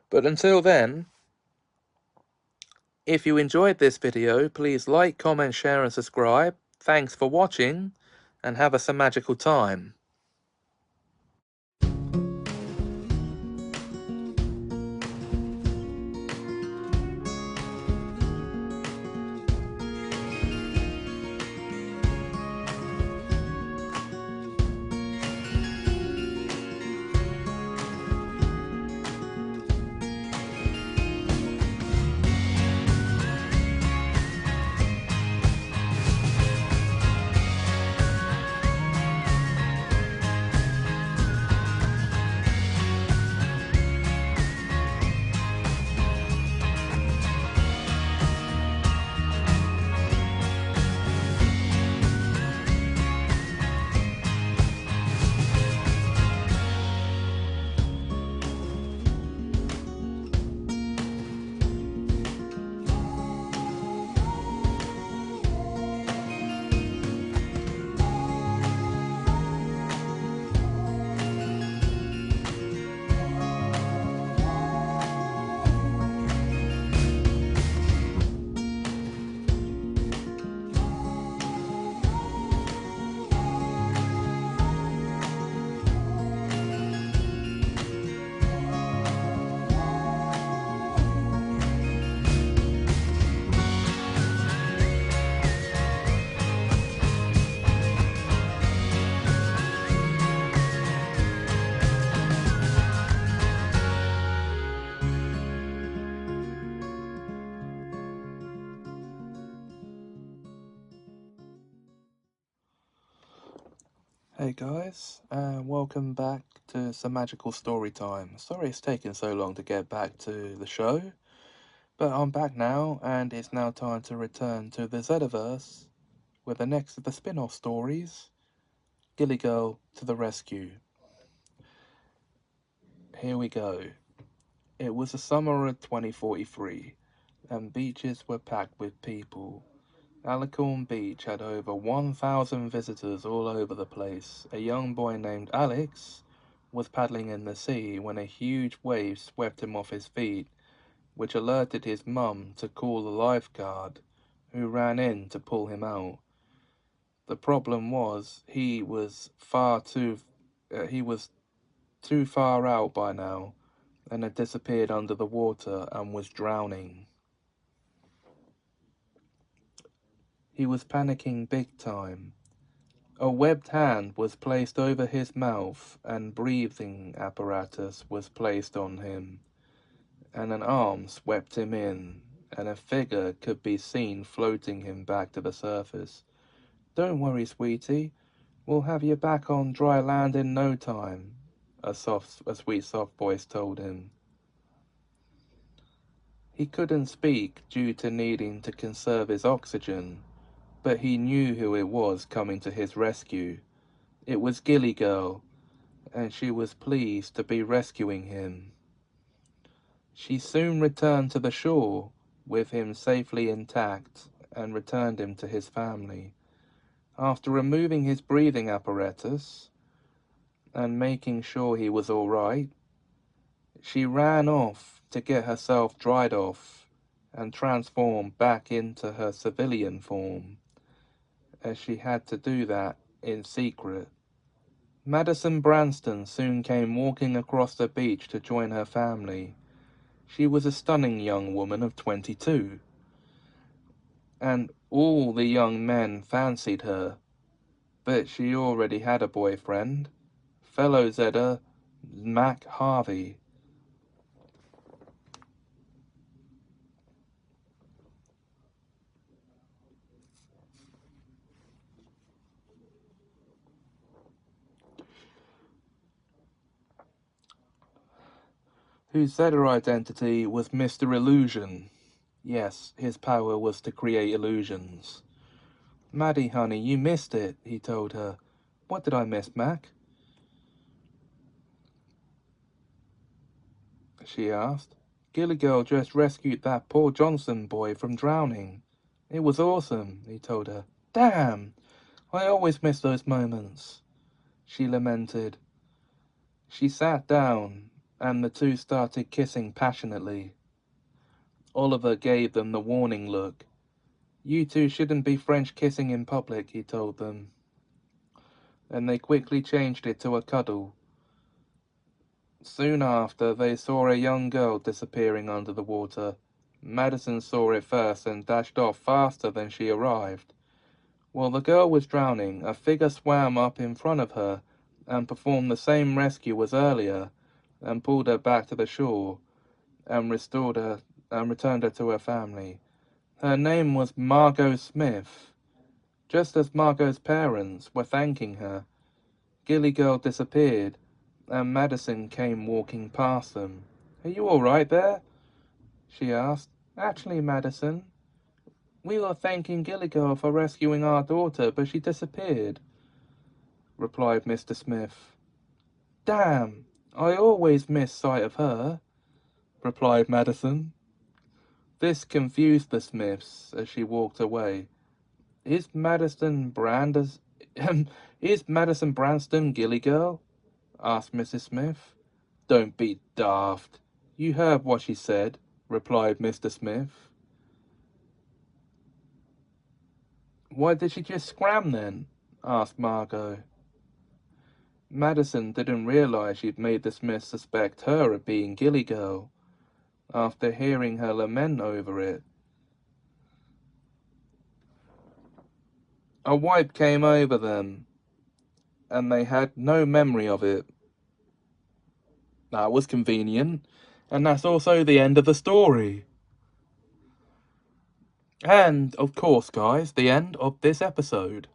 But until then, if you enjoyed this video, please like, comment, share and subscribe. Thanks for watching, and have a Semajical time. Hey guys, and welcome back to Semajical Story Time. Sorry it's taken so long to get back to the show, but I'm back now, and it's now time to return to the Zediverse with the next of the spin-off stories, Gilly Girl to the Rescue. Here we go. It was the summer of 2043, and beaches were packed with people. Alicorn Beach had over 1,000 visitors all over the place. A young boy named Alex was paddling in the sea when a huge wave swept him off his feet, which alerted his mum to call the lifeguard, who ran in to pull him out. The problem was he was too far out by now, and had disappeared under the water and was drowning. He was panicking big time. A webbed hand was placed over his mouth, and breathing apparatus was placed on him, and an arm swept him in, and a figure could be seen floating him back to the surface. "Don't worry, sweetie, we'll have you back on dry land in no time," a sweet soft voice told him. He couldn't speak due to needing to conserve his oxygen, but he knew who it was coming to his rescue. It was Gilly Girl, and she was pleased to be rescuing him. She soon returned to the shore with him safely intact and returned him to his family. After removing his breathing apparatus and making sure he was all right, she ran off to get herself dried off and transformed back into her civilian form, as she had to do that in secret. Madison Branston soon came walking across the beach to join her family. She was a stunning young woman of 22, and all the young men fancied her, but she already had a boyfriend, fellow Zedder Mac Harvey. Whose Zedder identity was Mr. Illusion. Yes, his power was to create illusions. "Maddie, honey, you missed it," he told her. "What did I miss, Mac?" she asked. "Gilligirl just rescued that poor Johnson boy from drowning. It was awesome," he told her. "Damn! I always miss those moments," she lamented. She sat down, and the two started kissing passionately. Oliver gave them the warning look. "You two shouldn't be French kissing in public," he told them. And they quickly changed it to a cuddle. Soon after, they saw a young girl disappearing under the water. Madison saw it first and dashed off faster than she arrived. While the girl was drowning, a figure swam up in front of her and performed the same rescue as earlier, and pulled her back to the shore and returned her to her family. Her name was Margot Smith. Just as Margot's parents were thanking her, Gilligirl disappeared, and Madison came walking past them. "Are you all right there?" she asked. "Actually, Madison, we were thanking Gilligirl for rescuing our daughter, but she disappeared," replied Mr. Smith. "Damn, I always miss sight of her," replied Madison. This confused the Smiths as she walked away. Is Madison Branston Gilligirl?" asked Mrs. Smith. "Don't be daft. You heard what she said," replied Mr. Smith. "Why did she just scram then?" asked Margot. Madison didn't realize she'd made the Smiths suspect her of being Gilligirl, after hearing her lament over it. A wipe came over them, and they had no memory of it. That was convenient, and that's also the end of the story. And, of course, guys, the end of this episode.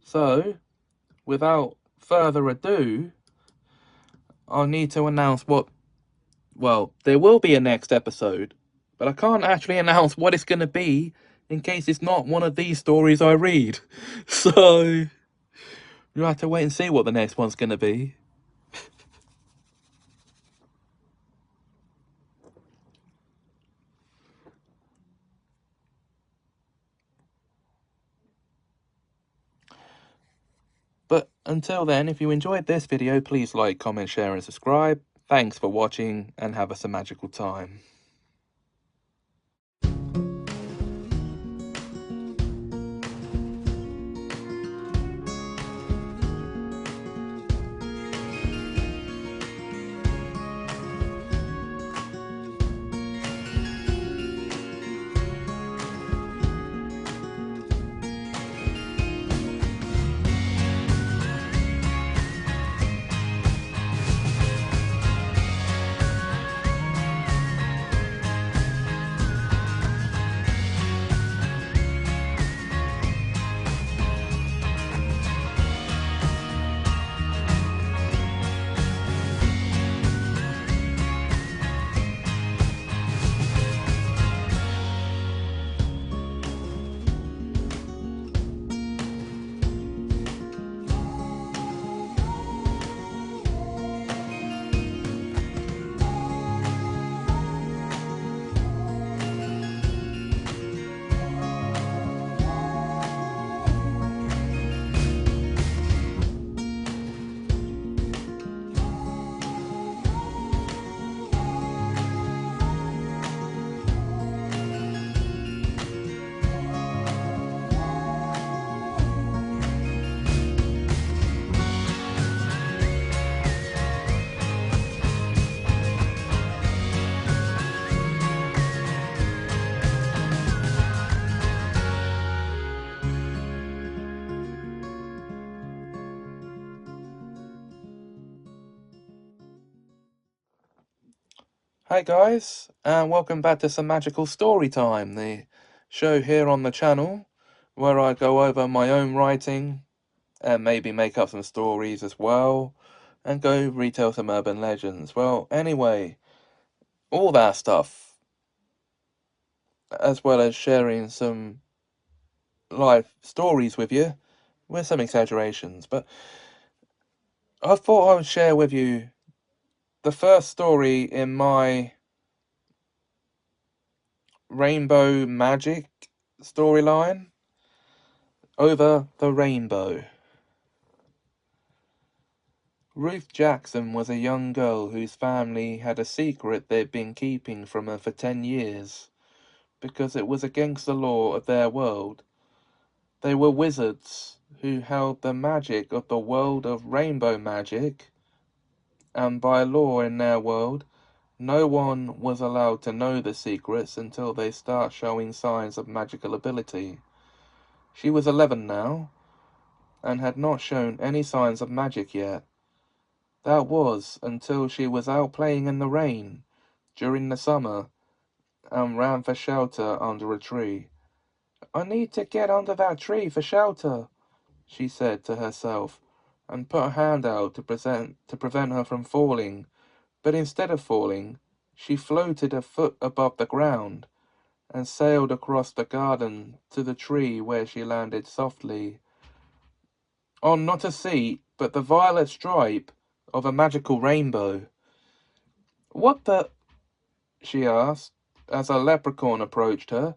So, without further ado, I'll need to announce well, there will be a next episode, but I can't actually announce what it's going to be in case it's not one of these stories I read. So, you'll have to wait and see what the next one's going to be. But until then, if you enjoyed this video, please like, comment, share, and subscribe. Thanks for watching, and have a Semajical time. Hi guys, and welcome back to Semajical Story Time, the show here on the channel where I go over my own writing and maybe make up some stories as well and go retell some urban legends. Well, anyway, all that stuff, as well as sharing some life stories with you with some exaggerations. But I thought I would share with you the first story in my rainbow magic storyline, Over the Rainbow. Ruth Jackson was a young girl whose family had a secret they'd been keeping from her for 10 years, because it was against the law of their world. They were wizards who held the magic of the world of rainbow magic, and by law in their world, no one was allowed to know the secrets until they start showing signs of magical ability. She was 11 now, and had not shown any signs of magic yet. That was until she was out playing in the rain during the summer and ran for shelter under a tree. "I need to get under that tree for shelter," she said to herself, and put her hand out to prevent her from falling. But instead of falling, she floated a foot above the ground and sailed across the garden to the tree, where she landed softly on not a seat, but the violet stripe of a magical rainbow. "What the?" she asked, as a leprechaun approached her.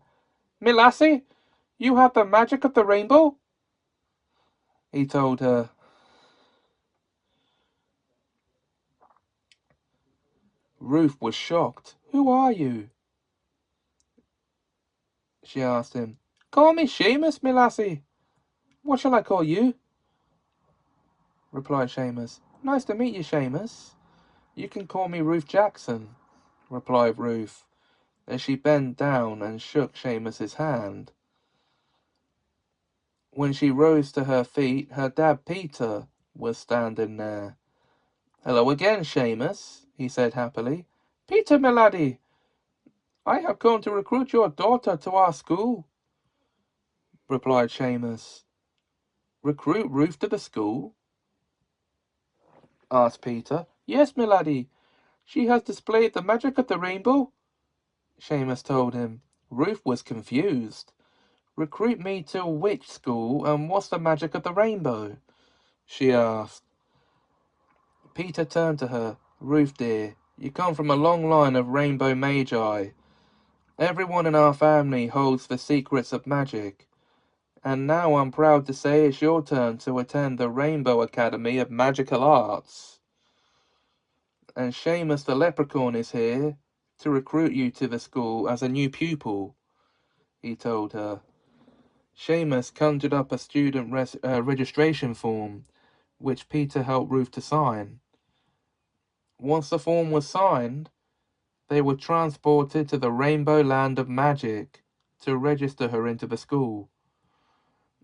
"Me lassie, you have the magic of the rainbow?" he told her. Ruth was shocked. "Who are you?" she asked him. "Call me Seamus, me lassie." "What shall I call you?" replied Seamus. "Nice to meet you, Seamus." "You can call me Ruth Jackson," replied Ruth, as she bent down and shook Seamus's hand. When she rose to her feet, her dad Peter was standing there. "Hello again, Seamus," he said happily. "Peter, my laddie, I have come to recruit your daughter to our school," replied Seamus. "Recruit Ruth to the school?" asked Peter. "Yes, my laddie. She has displayed the magic of the rainbow," Seamus told him. Ruth was confused. "Recruit me to which school, and what's the magic of the rainbow?" she asked. Peter turned to her. "Ruth, dear, you come from a long line of rainbow magi. Everyone in our family holds the secrets of magic. And now I'm proud to say it's your turn to attend the Rainbow Academy of Magical Arts. And Seamus the Leprechaun is here to recruit you to the school as a new pupil," he told her. Seamus conjured up a student registration form, which Peter helped Ruth to sign. Once the form was signed, they were transported to the Rainbow Land of Magic to register her into the school.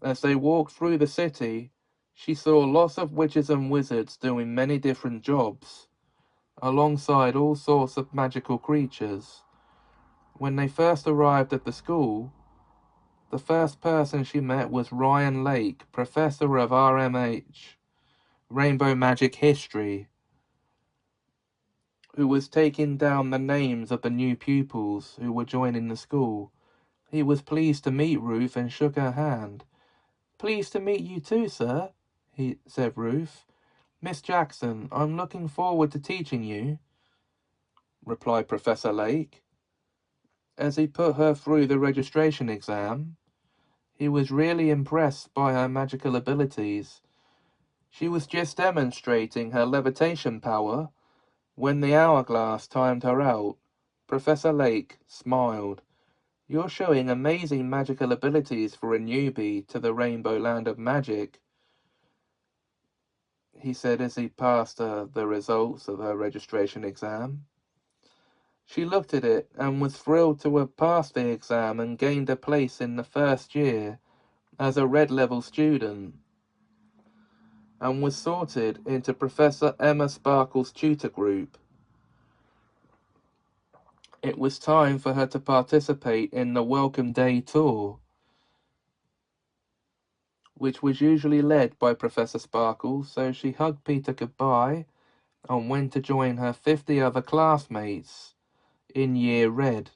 As they walked through the city, she saw lots of witches and wizards doing many different jobs, alongside all sorts of magical creatures. When they first arrived at the school, the first person she met was Ryan Lake, professor of RMH, Rainbow Magic History, who was taking down the names of the new pupils who were joining the school. He was pleased to meet Ruth and shook her hand. "Pleased to meet you too, sir," said Ruth. "Miss Jackson, I'm looking forward to teaching you," replied Professor Lake. As he put her through the registration exam, he was really impressed by her magical abilities. She was just demonstrating her levitation power when the hourglass timed her out. Professor Lake smiled. "You're showing amazing magical abilities for a newbie to the Rainbow Land of Magic," he said as he passed her the results of her registration exam. She looked at it and was thrilled to have passed the exam and gained a place in the first year as a red level student, and was sorted into Professor Emma Sparkle's tutor group. it was time for her to participate in the Welcome Day tour, which was usually led by Professor Sparkle, so she hugged Peter goodbye and went to join her 50 other classmates in Year Red,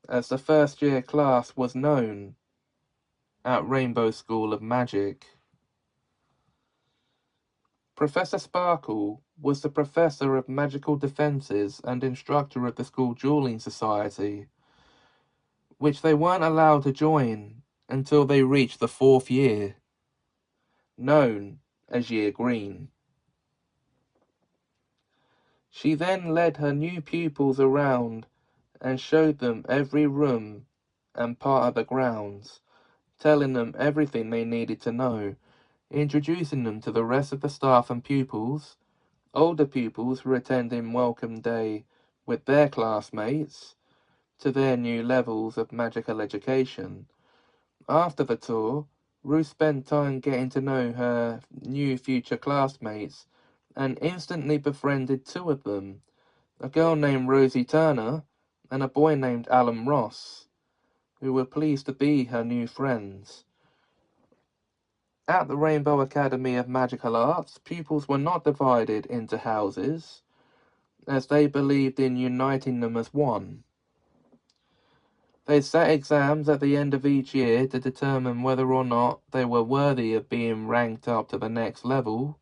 as the first year class was known at Rainbow School of Magic. Professor Sparkle was the professor of magical defenses and instructor of the school dueling society, which they weren't allowed to join until they reached the 4th year, known as Year Green. She then led her new pupils around and showed them every room and part of the grounds, telling them everything they needed to know, introducing them to the rest of the staff and pupils. Older pupils were attending Welcome Day with their classmates to their new levels of magical education. After the tour, Ruth spent time getting to know her new future classmates and instantly befriended 2 of them, a girl named Rosie Turner and a boy named Alan Ross, who were pleased to be her new friends. At the Rainbow Academy of Magical Arts, pupils were not divided into houses, as they believed in uniting them as one. They set exams at the end of each year to determine whether or not they were worthy of being ranked up to the next level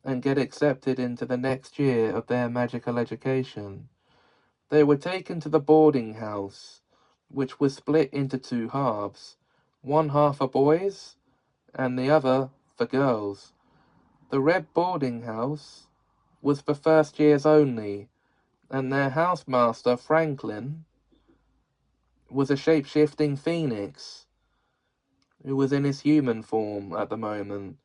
and get accepted into the next year of their magical education. They were taken to the boarding house, which was split into 2 halves, one half for boys and the other for girls. The red boarding house was for first years only, and their housemaster, Franklin, was a shape-shifting phoenix who was in his human form at the moment.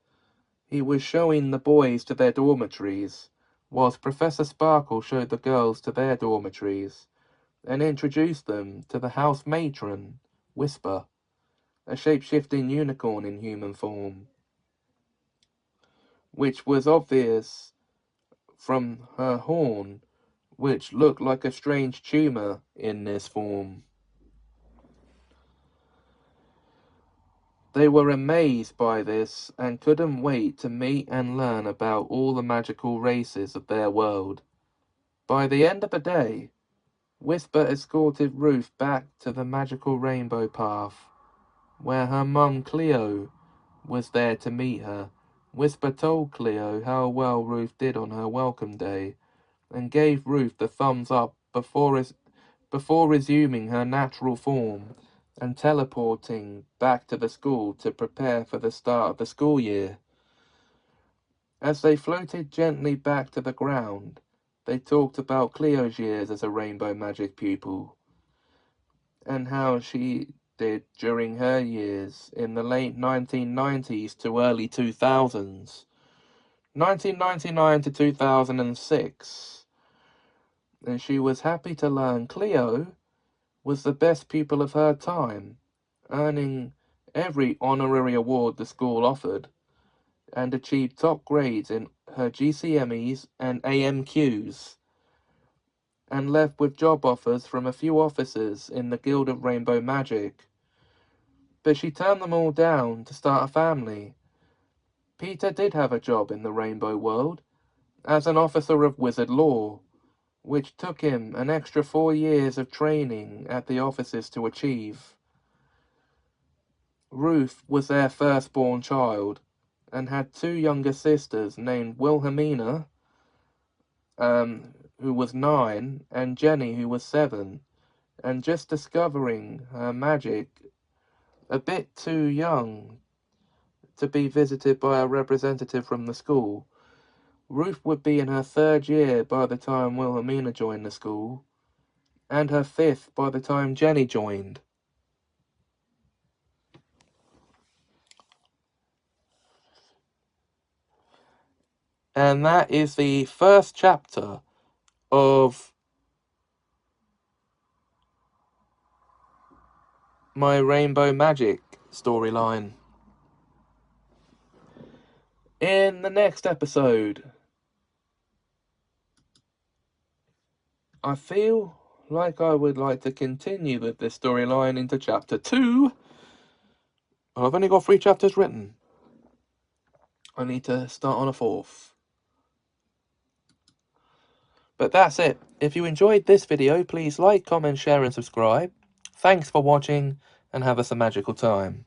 He was showing the boys to their dormitories, whilst Professor Sparkle showed the girls to their dormitories and introduced them to the house matron, Whisper, a shape-shifting unicorn in human form, which was obvious from her horn, which looked like a strange tumour in this form. They were amazed by this and couldn't wait to meet and learn about all the magical races of their world. By the end of the day, Whisper escorted Ruth back to the magical rainbow path, where her mum Cleo was there to meet her. Whisper told Cleo how well Ruth did on her welcome day, and gave Ruth the thumbs up before resuming her natural form and teleporting back to the school to prepare for the start of the school year. As they floated gently back to the ground, they talked about Cleo's years as a rainbow magic pupil, and how she did during her years in the late 1990s to early 2000s, 1999 to 2006, and she was happy to learn Cleo was the best pupil of her time, earning every honorary award the school offered, and achieved top grades in her GCMEs and AMQs, and left with job offers from a few officers in the Guild of Rainbow Magic. But she turned them all down to start a family. Peter did have a job in the Rainbow world as an officer of wizard law, which took him an extra 4 years of training at the offices to achieve. Ruth was their firstborn child, and had 2 younger sisters named Wilhelmina, who was 9, and Jenny, who was 7, and just discovering her magic, a bit too young to be visited by a representative from the school. Ruth would be in her 3rd year by the time Wilhelmina joined the school, and her 5th by the time Jenny joined. And that is the first chapter of my Rainbow Magic storyline. In the next episode, I feel like I would like to continue with this storyline into chapter 2. I've only got 3 chapters written. I need to start on a 4th. But that's it. If you enjoyed this video, please like, comment, share and subscribe. Thanks for watching and have a Semajical time.